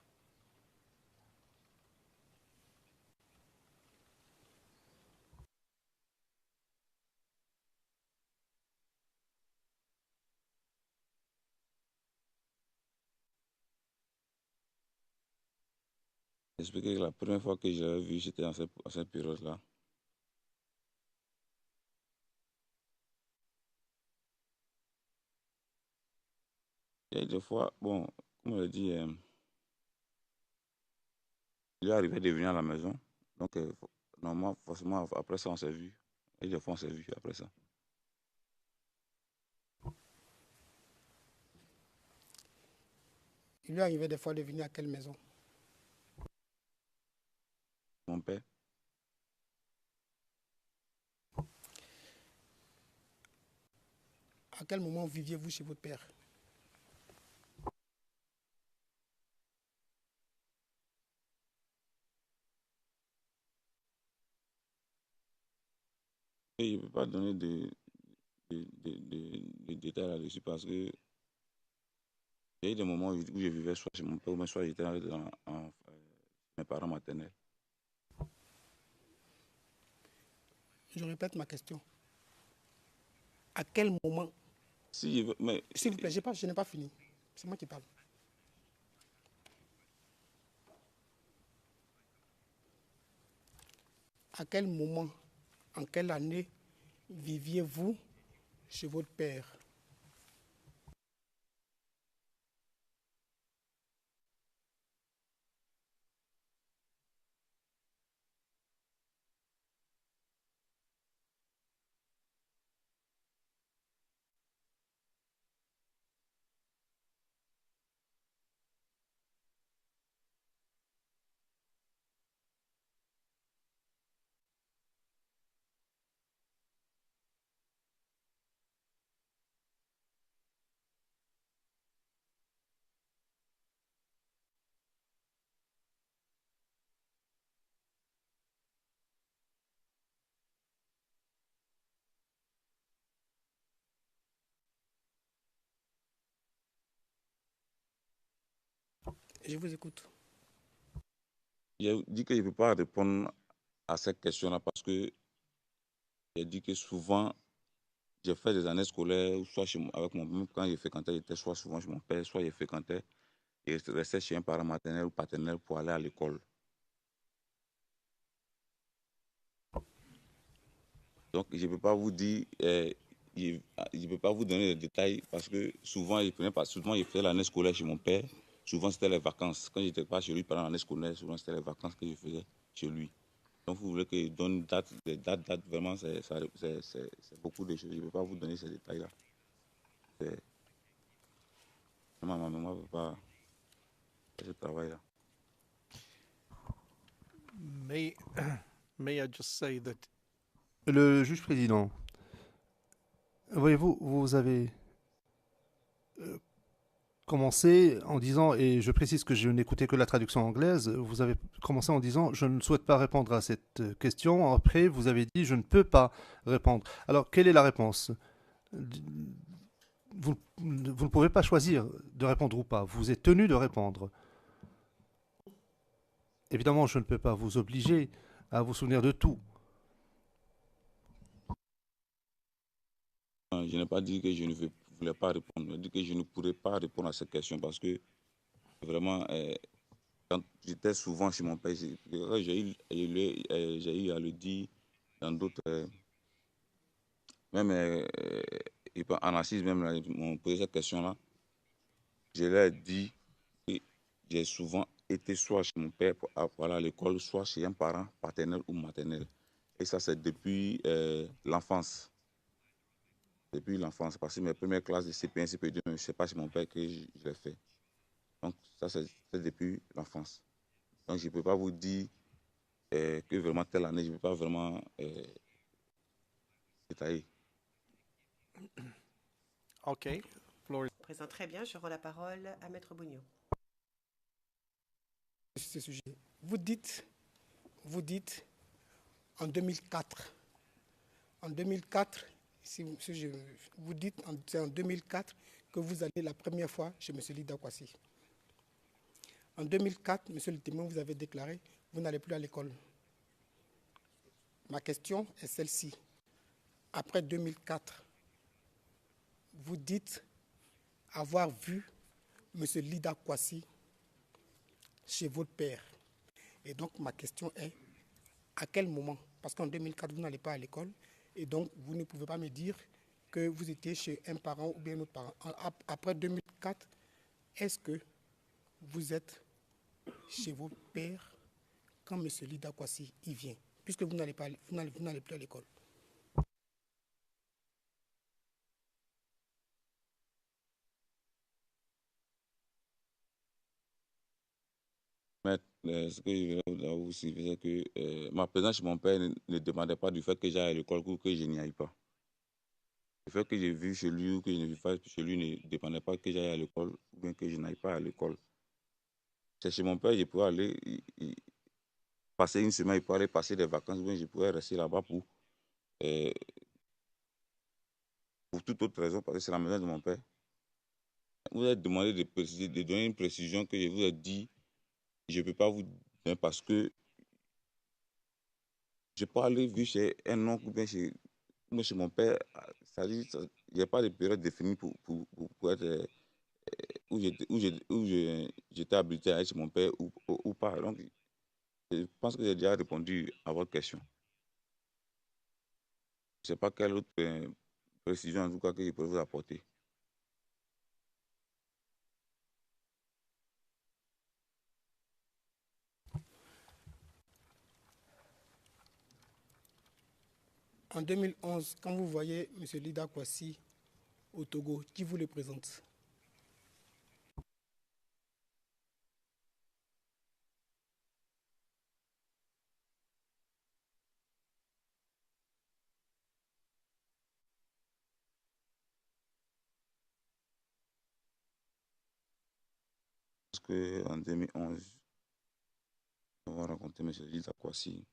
H: J'ai expliqué que la première fois que je l'avais vu, c'était à cette période-là. Il y a des fois, bon, comme on l'a dit, il est arrivé de venir à la maison. Donc, normalement, forcément, après ça, on s'est vu. Et des fois, on s'est vu après ça.
D: Il lui arrivait des fois de venir à quelle maison?
H: Mon père,
D: À quel moment viviez-vous chez votre père?
H: et je ne peux pas donner de détails là-dessus parce que il y a eu des moments où je vivais soit chez mon père ou bien soit j'étais en mes parents maternels.
D: Je répète ma question. À quel moment?
H: Mais
D: S'il vous plaît, je n'ai pas fini. C'est moi qui parle. À quel moment, en quelle année viviez-vous chez votre père? Je vous écoute.
H: J'ai dit que je ne peux pas répondre à cette question-là parce que j'ai dit que souvent, j'ai fait des années scolaires, soit avec mon même quand j'ai fréquentais, j'étais soit souvent chez mon père, soit j'ai fréquentais et restais chez un parent maternel ou paternel pour aller à l'école. Donc, je ne peux pas vous dire, je ne peux pas vous donner les détails parce que souvent, souvent, je faisais l'année scolaire chez mon père. Souvent, c'était les vacances. Quand je n'étais pas chez lui pendant l'année scolaire, souvent, c'était les vacances que je faisais chez lui. Donc, vous voulez que je donne des dates, vraiment, c'est beaucoup de choses. Je ne peux pas vous donner ces détails-là. Vraiment, ma mémoire ne peut pas faire ce travail-là.
B: May, may I just say that
G: Le juge président, voyez-vous, vous avez commencé en disant, et je précise que je n'écoutais que la traduction anglaise, vous avez commencé en disant je ne souhaite pas répondre à cette question. Après, vous avez dit je ne peux pas répondre. Alors, quelle est la réponse? Vous ne pouvez pas choisir de répondre ou pas. Vous êtes tenu de répondre. Évidemment, je ne peux pas vous obliger à vous souvenir de tout.
H: Je n'ai pas dit que je ne voulais pas répondre. J'ai dit que je ne pourrais pas répondre à cette question parce que vraiment, quand j'étais souvent chez mon père, j'ai eu à le dire dans d'autres, même en assise, même là, ils m'ont posé cette question-là. Je leur ai dit que j'ai souvent été soit chez mon père pour aller à l'école, soit chez un parent paternel ou maternel. Et ça, c'est depuis l'enfance. Depuis l'enfance, parce que mes premières classes de CP1, CP2, je ne sais pas chez mon père que je l'ai fait. Donc, ça, c'est depuis l'enfance. Donc, je ne peux pas vous dire que vraiment telle année, je ne peux pas vraiment détailler.
B: OK. Floor
I: Présent très bien, je rends la parole à Maître Bougnot.
D: Ce sujet. Vous dites en 2004. En 2004, vous dites c'est en 2004 que vous allez la première fois chez M. Lida Kwasi. En 2004, M. le témoin, vous avez déclaré vous n'allez plus à l'école. Ma question est celle-ci. Après 2004, vous dites avoir vu M. Lida Kwasi chez votre père. Et donc, ma question est, à quel moment? Parce qu'en 2004, vous n'allez pas à l'école. Et donc, vous ne pouvez pas me dire que vous étiez chez un parent ou bien un autre parent. Après 2004, est-ce que vous êtes chez votre père quand M. Lida Kwasi y vient? Puisque vous n'allez plus à l'école.
H: Mais ce que je voulais vous dire, c'est que ma présence chez mon père ne dépendait pas du fait que j'aille à l'école ou que je n'y aille pas. Le fait que j'ai vu chez lui ou que je ne vis pas chez lui ne dépendait pas que j'aille à l'école ou bien que je n'aille pas à l'école. C'est chez mon père, je pourrais aller passer une semaine, il pourrait aller passer des vacances, ou bien je pourrais rester là-bas pour toute autre raison, parce que c'est la maison de mon père. Vous avez demandé de préciser, de donner une précision que je vous ai dit, je ne peux pas vous donner parce que je peux aller vivre chez un oncle ou bien chez mon père. Il n'y a pas de période définie pour être où j'étais habilité à être chez mon père ou pas. Donc, je pense que j'ai déjà répondu à votre question. Je ne sais pas quelle autre précision, en tout cas, que je peux vous apporter.
D: En 2011, quand vous voyez M. Lida Kwasi au Togo, qui vous le présente?
H: Parce qu'en 2011, on va rencontrer M. Lida Kwasi.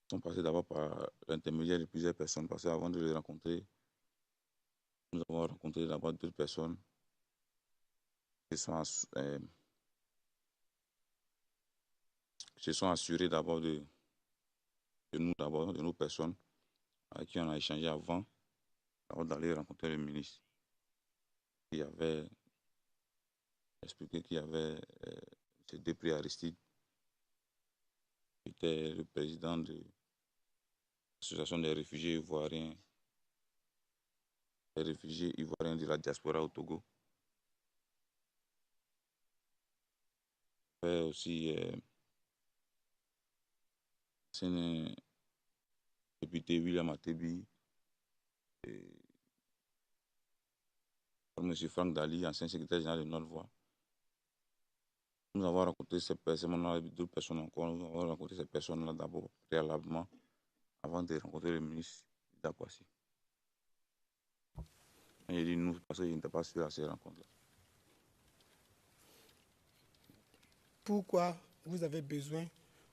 H: Ils sont passés d'abord par l'intermédiaire de plusieurs personnes, parce qu'avant de les rencontrer, nous avons rencontré d'abord d'autres personnes se sont assurés d'abord de nous, d'abord, de nos personnes avec qui on a échangé avant d'aller rencontrer le ministre. Il avait expliqué qu'il y avait M. Després Aristide, qui était le président de l'Association des réfugiés ivoiriens de la diaspora au Togo. Il y avait aussi le député William Atebi, et M. Franck Dali, ancien secrétaire général de Notre Voix. Nous avons rencontré ces personnes-là, d'autres personnes encore. Nous avons rencontré ces personnes-là d'abord, préalablement, avant de rencontrer le ministre d'Akwasi. J'ai dit nous parce que je n'étais pas sûr à ces rencontres-là.
D: Pourquoi vous avez besoin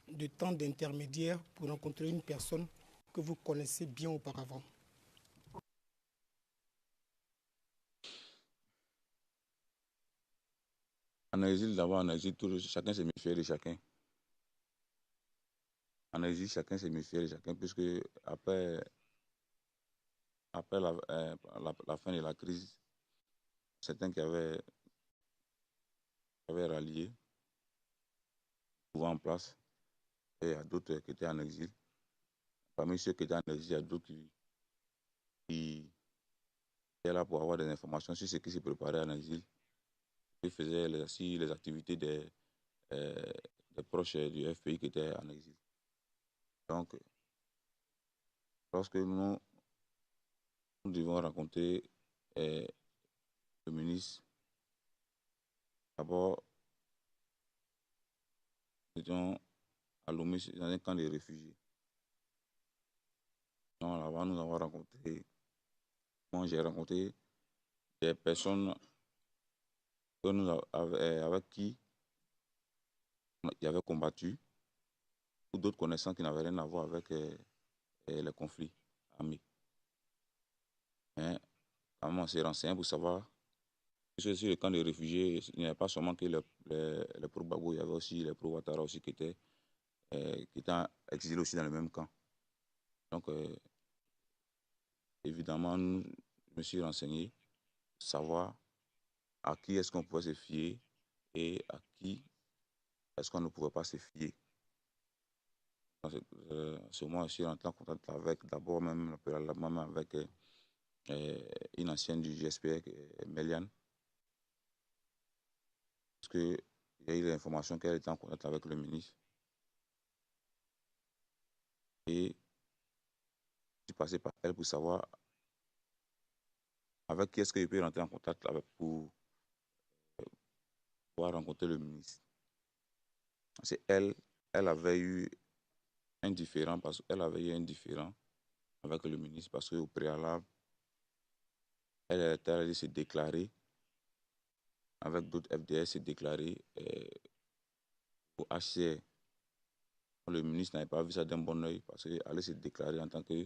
D: de temps d'intermédiaire pour rencontrer une personne que vous connaissez bien auparavant?
H: En exil, d'abord, en exil, chacun se méfiait de chacun. En exil, chacun se méfiait de chacun, puisque après la fin de la crise, certains qui avaient rallié, souvent en place, et il y a d'autres qui étaient en exil. Parmi ceux qui étaient en exil, il y a d'autres qui étaient là pour avoir des informations sur ce qui se préparait en exil. Ils faisaient aussi les activités des proches du FPI qui étaient en exil. Donc, lorsque nous devons rencontrer le ministre, d'abord, nous étions à Lomé dans un camp de réfugiés. Donc, là-bas, nous avons rencontré, moi j'ai rencontré des personnes avec qui il avait combattu, ou d'autres connaissances qui n'avaient rien à voir avec les conflits armés. Mais quand même, on s'est renseigné pour savoir que sur le camp de réfugiés, il n'y avait pas seulement que les pro-Gbagbo, il y avait aussi les pro-Ouattara aussi qui étaient exilés aussi dans le même camp. Donc, évidemment, je me suis renseigné pour savoir à qui est-ce qu'on pouvait se fier et à qui est-ce qu'on ne pouvait pas se fier. Dans ce moment, je suis rentré en contact avec, d'abord même avec une ancienne du GSPR, Méliane, parce qu'il y a eu l'information qu'elle était en contact avec le ministre. Et je suis passé par elle pour savoir avec qui est-ce que je peux rentrer en contact pour pouvoir rencontrer le ministre. C'est elle avait eu un différend, avec le ministre, parce qu'au préalable, elle était allée se déclarer avec d'autres FDS, se déclarer au HCR. Le ministre n'avait pas vu ça d'un bon oeil, parce qu'elle allait se déclarer en tant que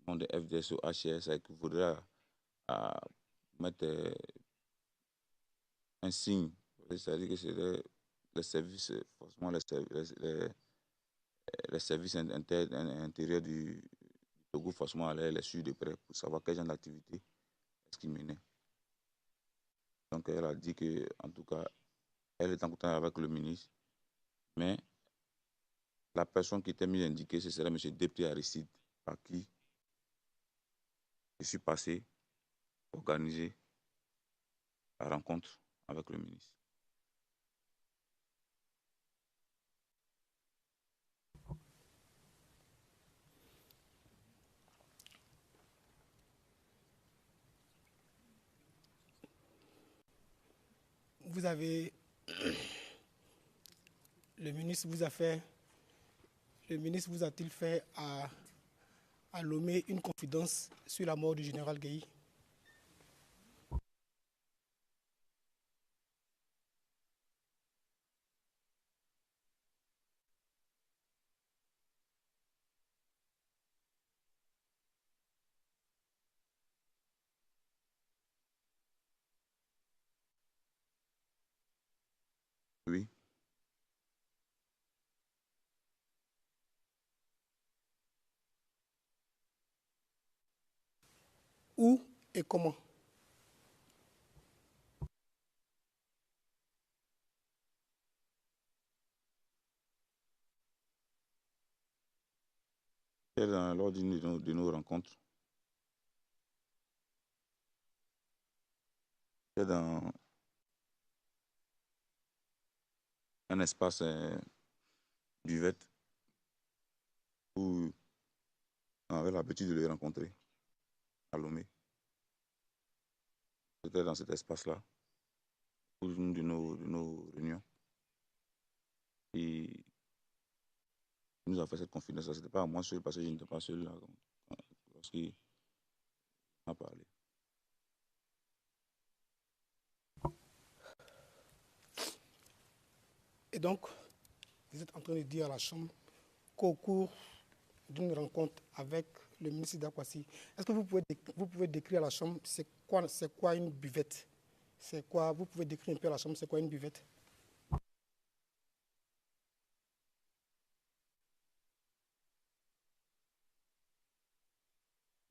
H: membre de FDS au HCR, ça équivaudrait à mettre un signe, c'est-à-dire que c'est les services, forcément les services intérieurs du Togo, forcément allaient les suivre de près pour savoir quel genre d'activité est-ce qu'ils menaient. Donc elle a dit que, en tout cas, elle est en contact avec le ministre, mais la personne qui était mise indiquée, ce serait M. Després Aristide, par qui je suis passé pour organiser la rencontre avec le ministre.
D: Vous avez... Le ministre vous a-t-il fait à Lomé une confidence sur la mort du général Gueye? Où et comment?
H: Lors d'une de nos rencontres, c'est dans un espace buvette où on avait l'habitude de les rencontrer à Lomé. C'était dans cet espace-là, pour une de nos réunions. Et il nous a fait cette confidence. Ce n'était pas à moi seul, parce que je n'étais pas seul là lorsqu'il m'a parlé.
D: Et donc, vous êtes en train de dire à la Chambre qu'au cours d'une rencontre avec le ministre d'Akwasi, est-ce que vous pouvez décrire à la Chambre c'est quoi une buvette? C'est quoi, vous pouvez décrire un peu à la Chambre c'est quoi une buvette?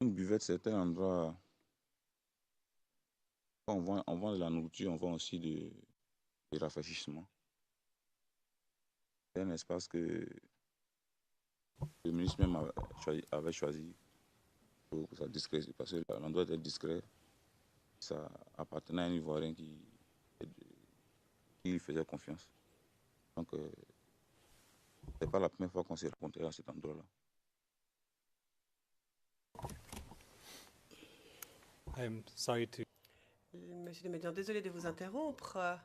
H: Une buvette, c'est un endroit où on vend de la nourriture, on vend aussi de rafraîchissement. C'est un espace que le ministre même avait choisi pour sa discrétion, parce que l'endroit était discret. Ça appartenait à un Ivoirien qui lui faisait confiance. Donc, ce n'est pas la première fois qu'on s'est rencontrés à cet endroit-là.
E: I'm sorry to.
I: Monsieur le Médian, désolé de vous interrompre,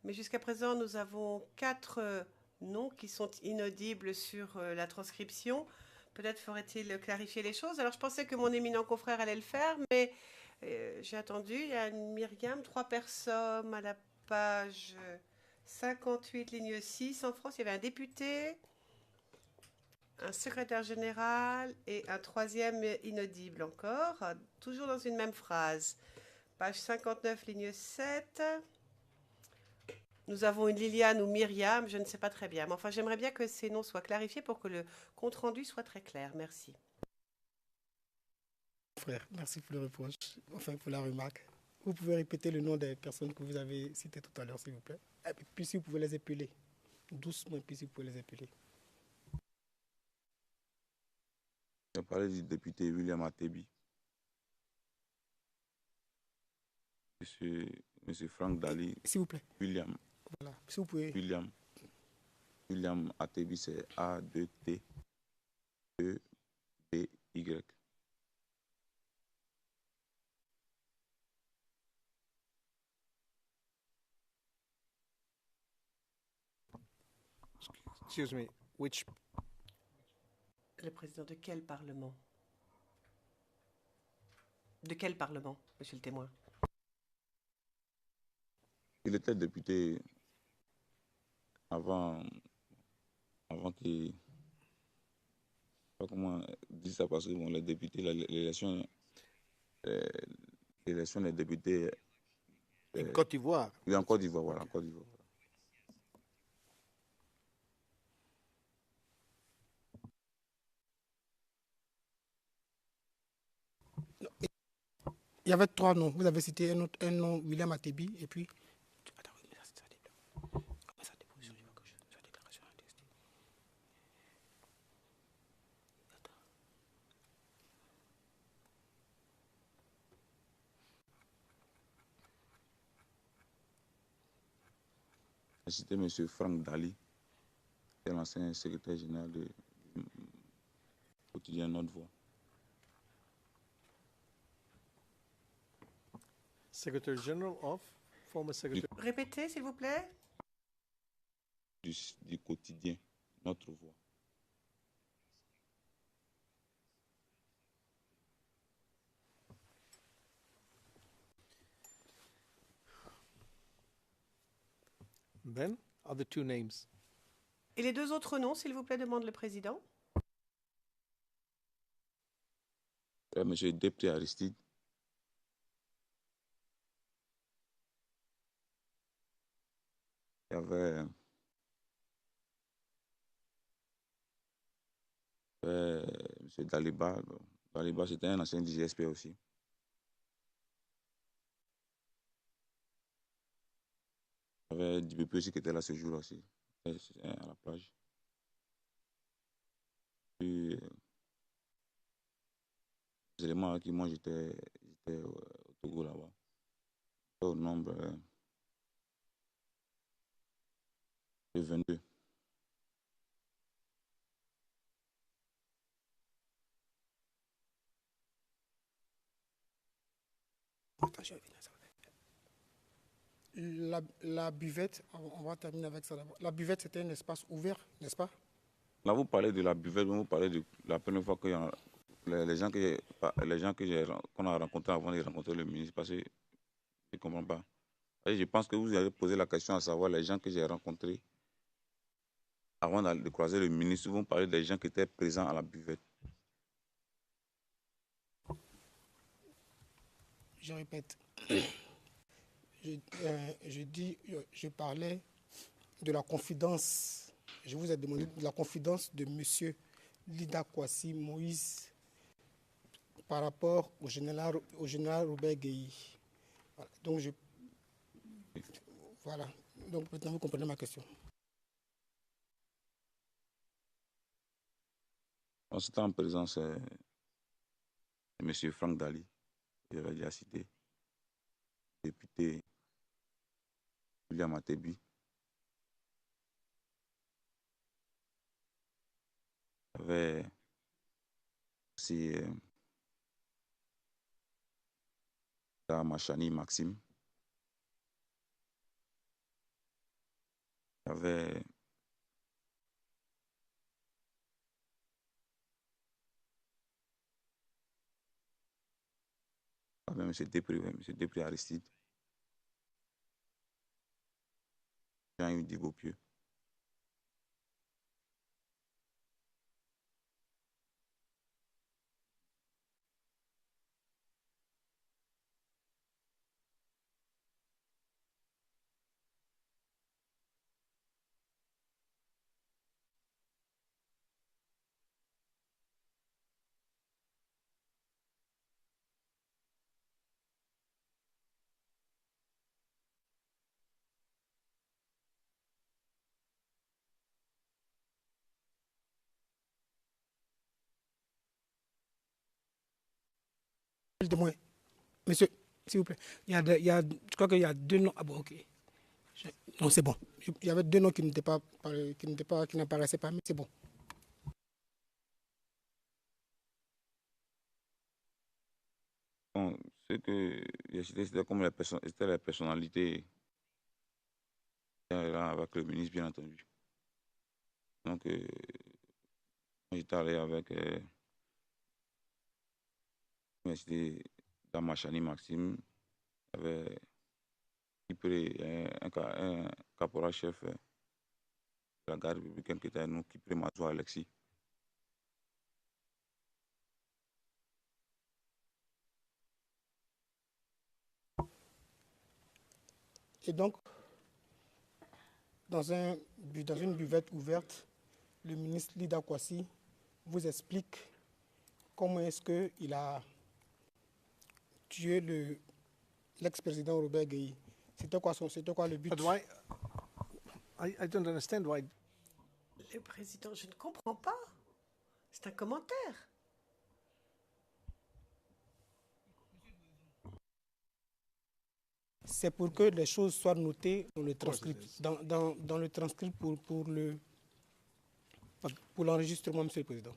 I: mais jusqu'à présent, nous avons 4 noms qui sont inaudibles sur la transcription. Peut-être ferait-il clarifier les choses. Alors, je pensais que mon éminent confrère allait le faire, mais j'ai attendu. Il y a une Myriam, 3 personnes à la page 58, ligne 6. En France, il y avait un député, un secrétaire général et un 3e inaudible encore, toujours dans une même phrase. Page 59, ligne 7. Nous avons une Liliane ou Myriam, je ne sais pas très bien. Mais enfin, j'aimerais bien que ces noms soient clarifiés pour que le compte-rendu soit très clair. Merci.
D: Frère, merci pour le reproche, enfin pour la remarque. Vous pouvez répéter le nom des personnes que vous avez citées tout à l'heure, s'il vous plaît. Et puis si vous pouvez les épeler, doucement, puis si vous pouvez les épeler.
H: On a parlé du député William Atebi. Monsieur Franck Dali.
D: S'il vous plaît.
H: William.
D: Voilà, si vous pouvez.
H: William Atebi, c'est A-2-T-E-B-Y.
B: Excuse me, which
I: Le président de quel Parlement? De quel Parlement, monsieur le témoin?
H: Il était député avant qu'il... Je sais pas comment dire ça, parce que bon, les députés, l'élection des députés...
B: in Côte d'Ivoire?
H: Il est en Côte d'Ivoire, voilà, en Côte d'Ivoire.
D: Il y avait 3 noms. Vous avez cité un nom, William Atebi, et puis...
H: J'ai cité M. Franck Dali, qui est l'ancien secrétaire général du quotidien Notre Voix.
B: Secretary General of, former Secretary.
I: Répétez, s'il vous plaît.
H: Du quotidien Notre Voix.
B: Then, other 2 names.
I: Et les 2 autres noms, s'il vous plaît, demande le président.
H: Monsieur Dépré Aristide. Il y avait M. Daliba. Daliba, c'était un ancien DGSP aussi. Dibépé aussi qui était là ce jour-là aussi, c'était à la plage. Puis, les éléments avec qui moi j'étais au Togo là-bas. Au nombre de 22.
D: Attends, je vais venir, ça va. La buvette, on va terminer avec ça d'abord. La buvette, c'était un espace ouvert, n'est-ce pas?
H: Là, vous parlez de la buvette, vous parlez de la première fois que les gens qu'on a rencontrés avant de rencontrer le ministre, parce que je ne comprends pas. Et je pense que vous allez poser la question à savoir les gens que j'ai rencontrés avant de croiser le ministre. Vous parlez des gens qui étaient présents à la buvette.
D: Je répète. Je parlais de la confidence. Je vous ai demandé de la confidence de M. Lida Kwasi Moïse par rapport au général Robert Gueye. Voilà. Donc maintenant vous comprenez ma question.
H: C'était en présence de M. Franck Dali, qui avait déjà cité, député William Atebi. Il y avait aussi Machani Maxime. Il y avait M. Després Aristide. Jean-Yves Dibopieux.
D: De moi. Monsieur, s'il vous plaît. Je crois qu'il y a deux noms. Ah bon, ok. Non, c'est bon. Il y avait deux noms qui n'apparaissaient pas, mais c'est bon.
H: Bon, ce que j'ai cité, c'était comme c'était les personnalités là, avec le ministre, bien entendu. Donc, j'étais allé avec l'université d'Amachani Maxime, avec un caporal-chef de la garde républicaine qui était à nous, Kipré Mazou Alexis.
D: Et donc, dans une buvette ouverte, le ministre Lida Kwasi vous explique comment est-ce qu'il a tué l'ex-président Robert Gueye. C'était quoi le but?
B: But why? I don't understand why.
I: Le président, je ne comprends pas. C'est un commentaire.
D: C'est pour que les choses soient notées dans le transcript, dans le transcript pour l'enregistrement, Monsieur le Président.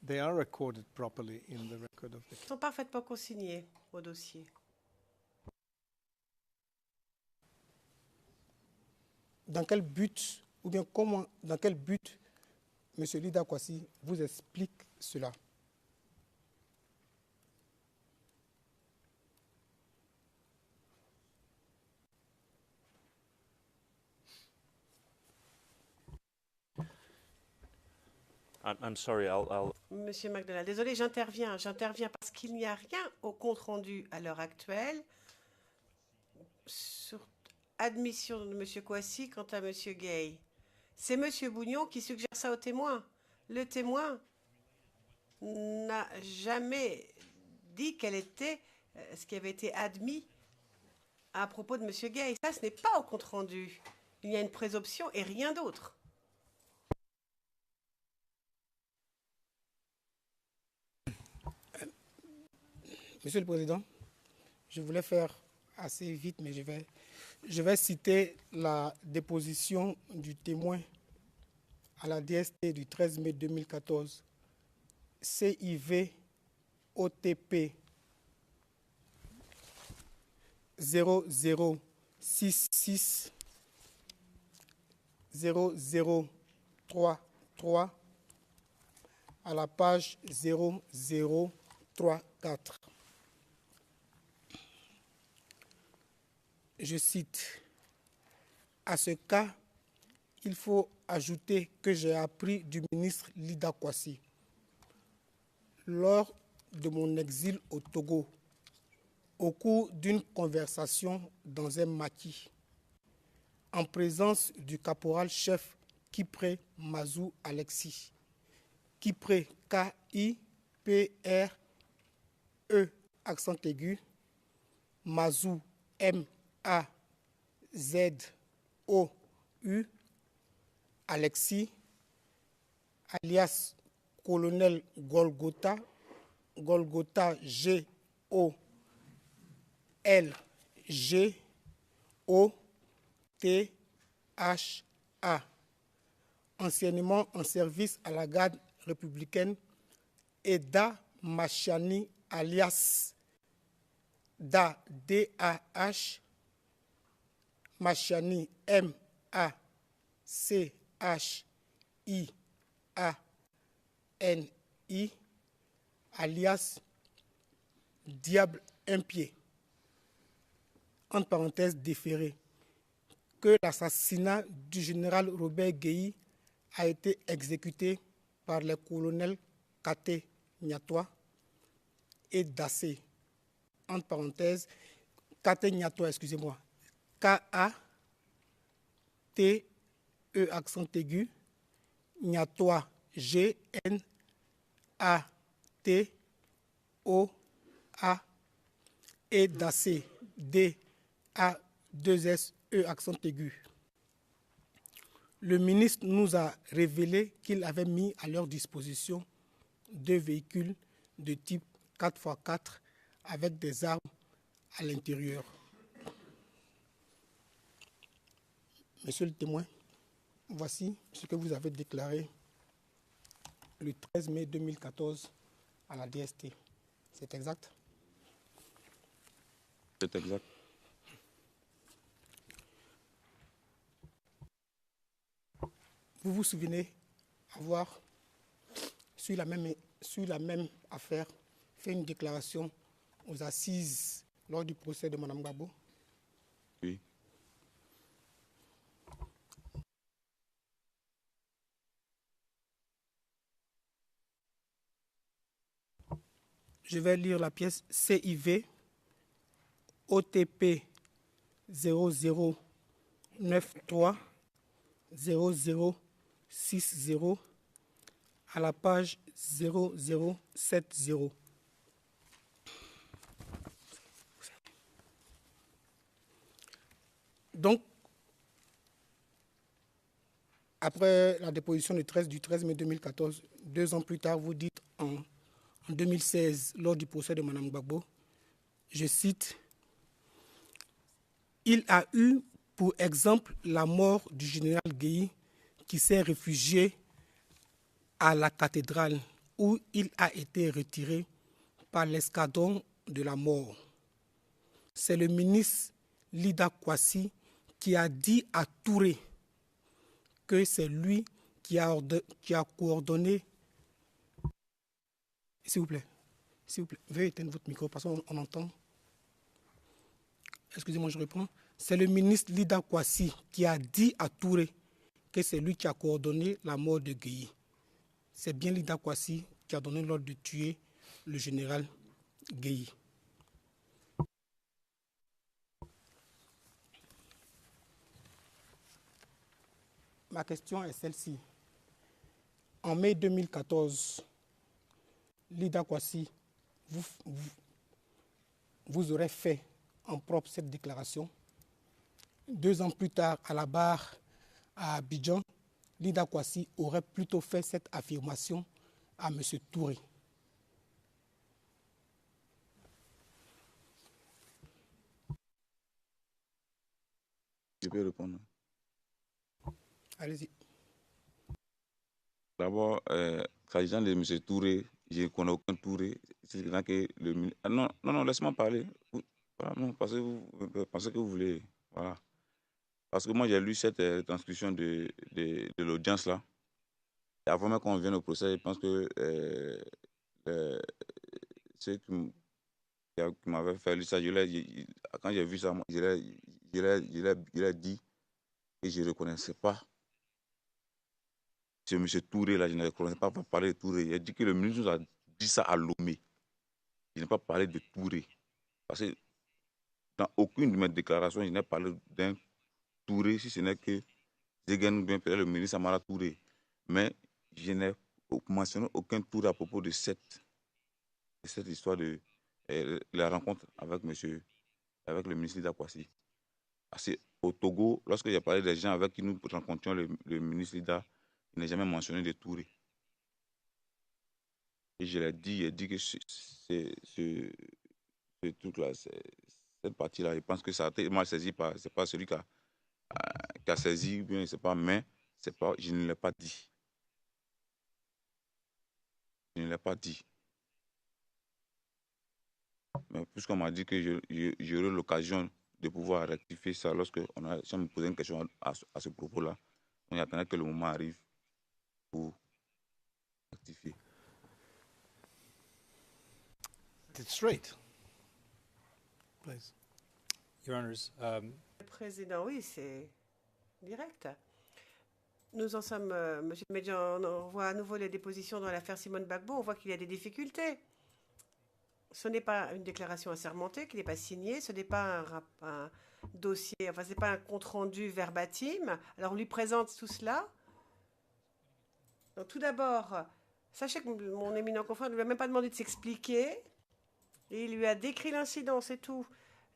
B: They are recorded properly in the record of the.
I: Ils sont parfaitement consignés au dossier.
D: Dans quel but, dans quel but, M. Lida Kwasi vous explique cela?
E: I'm sorry, I'll...
I: Monsieur McDonald, désolé, j'interviens parce qu'il n'y a rien au compte-rendu à l'heure actuelle sur admission de Monsieur Kwasi quant à Monsieur Gay. C'est Monsieur Bougnon qui suggère ça au témoin. Le témoin n'a jamais dit quel était ce qui avait été admis à propos de M. Gay. Ça, ce n'est pas au compte-rendu. Il y a une présomption et rien d'autre.
D: Monsieur le Président, je voulais faire assez vite, mais je vais citer la déposition du témoin à la DST du 13 mai 2014, CIV OTP 0066 0033 à la page 0034. Je cite, à ce cas, il faut ajouter que j'ai appris du ministre Lida Kwasi, lors de mon exil au Togo, au cours d'une conversation dans un maquis, en présence du caporal-chef Kipré Mazou Alexis, Kipré K-I-P-R-E, accent aigu, Mazou M-A-Z-O-U, Alexis, alias colonel Golgotha, Golgotha G-O-L-G-O-T-H-A, anciennement en service à la garde républicaine, Eda Machani, alias Da, D-A-H, Machani, M-A-C-H-I-A-N-I, alias Diable un pied, entre parenthèses déféré, que l'assassinat du général Robert Guéhi a été exécuté par les colonels Kate Nyatwa et Dassé, entre parenthèses, Kate Nyatwa, excusez-moi, K-A-T-E, accent aigu, Nyatwa, G-N-A-T-O-A, et Dassé, D-A-2-S-E, accent aigu. Le ministre nous a révélé qu'il avait mis à leur disposition 2 véhicules de type 4x4 avec des armes à l'intérieur. Monsieur le témoin, voici ce que vous avez déclaré le 13 mai 2014 à la DST. C'est exact?
H: C'est exact.
D: Vous vous souvenez avoir, sur la même affaire, fait une déclaration aux assises lors du procès de Mme Gbagbo?
H: Oui.
D: Je vais lire la pièce CIV OTP 0093 0060 à la page 0070. Donc, après la déposition du 13 mai 2014, 2 ans plus tard, vous dites en 2016, lors du procès de Mme Gbagbo, je cite, « Il a eu pour exemple la mort du général Guéhi qui s'est réfugié à la cathédrale où il a été retiré par l'escadron de la mort. C'est le ministre Lida Kwasi qui a dit à Touré que c'est lui qui a coordonné. S'il vous plaît, veuillez éteindre votre micro parce qu'on entend. Excusez-moi, je reprends. C'est le ministre Lida Kwasi qui a dit à Touré que c'est lui qui a coordonné la mort de Guéhi. C'est bien Lida Kwasi qui a donné l'ordre de tuer le général Guéhi. Ma question est celle-ci. En mai 2014, Lida Kwasi vous aurait fait en propre cette déclaration. 2 ans plus tard, à la barre à Abidjan, Lida Kwasi aurait plutôt fait cette affirmation à M. Touré.
H: Je peux répondre.
D: Allez-y.
H: D'abord, s'agissant de M. Touré, je ne connais aucun Touré. C'est que non, laisse-moi parler. Voilà, non, parce que vous pensez que vous voulez. Voilà. Parce que moi, j'ai lu cette transcription de l'audience là. Et avant même qu'on vienne au procès, je pense que ceux qui m'avaient fait lire ça, quand j'ai vu ça, je l'ai dit et je ne reconnaissais pas. C'est M. Touré, là, je ne connaissais pas parler de Touré. Il a dit que le ministre nous a dit ça à Lomé. Je n'ai pas parlé de Touré. Parce que dans aucune de mes déclarations, je n'ai parlé d'un Touré, si ce n'est que Zegen, bien peut-être le ministre Amara Touré. Mais je n'ai mentionné aucun Touré à propos de cette histoire de la rencontre avec le ministre Lida Kwasi. Parce qu'au Togo, lorsque j'ai parlé des gens avec qui nous rencontrions le ministre Lida, il n'a jamais mentionné de Touré. Et je l'ai dit, il a dit que ce truc-là, cette partie-là, je pense que ça a été mal saisi par, c'est pas celui qui a saisi, bien, c'est pas, mais c'est pas, je ne l'ai pas dit. Je ne l'ai pas dit. Mais puisqu'on m'a dit que j'aurai l'occasion de pouvoir rectifier ça lorsque si on me posait une question à ce propos-là, on attendait que le moment arrive pour rectifier.
B: It's straight. Please.
J: Your Honors,
I: Le président, oui, c'est direct. Nous en sommes, Monsieur le Médian, on voit à nouveau les dépositions dans l'affaire Simone Gbagbo, on voit qu'il y a des difficultés. Ce n'est pas une déclaration assermentée, qui n'est pas signée, ce n'est pas un dossier, enfin, ce n'est pas un compte-rendu verbatim. Alors, on lui présente tout cela. Donc, tout d'abord, sachez que mon éminent confrère ne lui a même pas demandé de s'expliquer. Et il lui a décrit l'incident, c'est tout,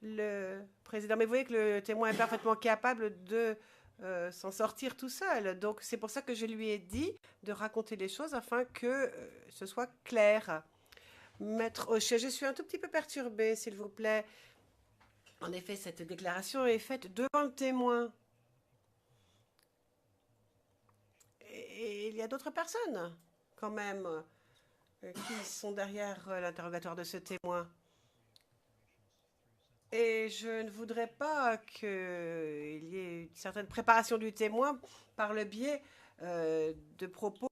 I: le président. Mais vous voyez que le témoin est parfaitement capable de s'en sortir tout seul. Donc, c'est pour ça que je lui ai dit de raconter les choses afin que ce soit clair. Maître Hochet, je suis un tout petit peu perturbée, s'il vous plaît. En effet, cette déclaration est faite devant le témoin. Et il y a d'autres personnes, quand même, qui sont derrière l'interrogatoire de ce témoin. Et je ne voudrais pas qu'il y ait une certaine préparation du témoin par le biais de propos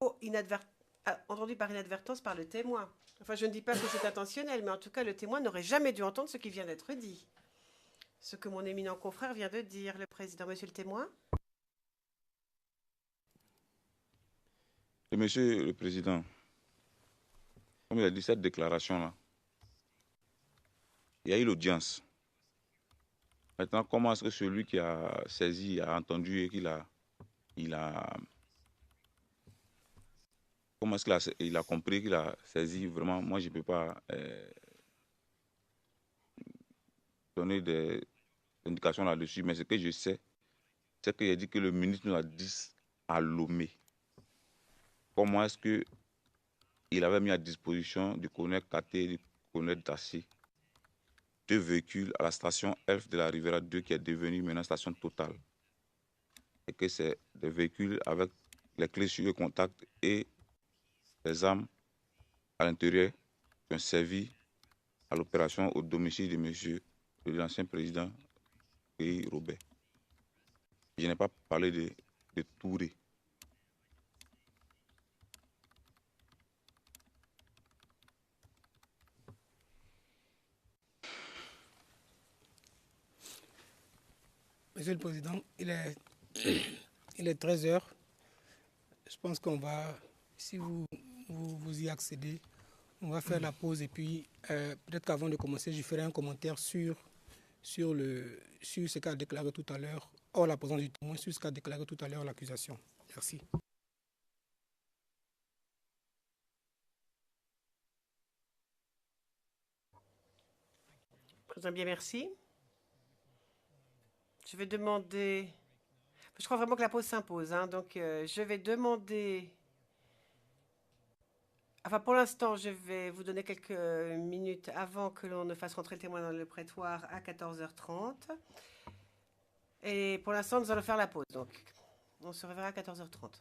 I: entendus par inadvertance par le témoin. Enfin, je ne dis pas que c'est intentionnel, mais en tout cas, le témoin n'aurait jamais dû entendre ce qui vient d'être dit. Ce que mon éminent confrère vient de dire, le président. Monsieur le témoin?
H: Et Monsieur le Président, comme il a dit cette déclaration-là, il y a eu l'audience. Maintenant, comment est-ce que celui qui a saisi, a entendu et comment est-ce qu'il a compris, qu'il a saisi vraiment? Moi, je ne peux pas donner des indications là-dessus, mais ce que je sais, c'est qu'il a dit que le ministre nous a dit à Lomé. Comment est-ce qu'il avait mis à disposition du colonel Katé et du colonel Dassé 2 véhicules à la station Elf de la Riviera 2 qui est devenue maintenant station Total. Et que c'est des véhicules avec les clés sur le contact et les armes à l'intérieur qui ont servi à l'opération au domicile de l'ancien président Robert. Je n'ai pas parlé de Touré.
D: Monsieur le Président, il est 13 heures. Je pense qu'on va, si vous y accédez, on va faire la pause et puis peut-être qu'avant de commencer, je ferai un commentaire sur ce qu'a déclaré tout à l'heure, hors la présence du témoin, sur ce qu'a déclaré tout à l'heure l'accusation. Merci.
I: Président, bien merci. Je vais demander... Je crois vraiment que la pause s'impose, hein, donc je vais demander... Enfin, pour l'instant, je vais vous donner quelques minutes avant que l'on ne fasse rentrer le témoin dans le prétoire à 14h30. Et pour l'instant, nous allons faire la pause. Donc, on se reverra à 14h30.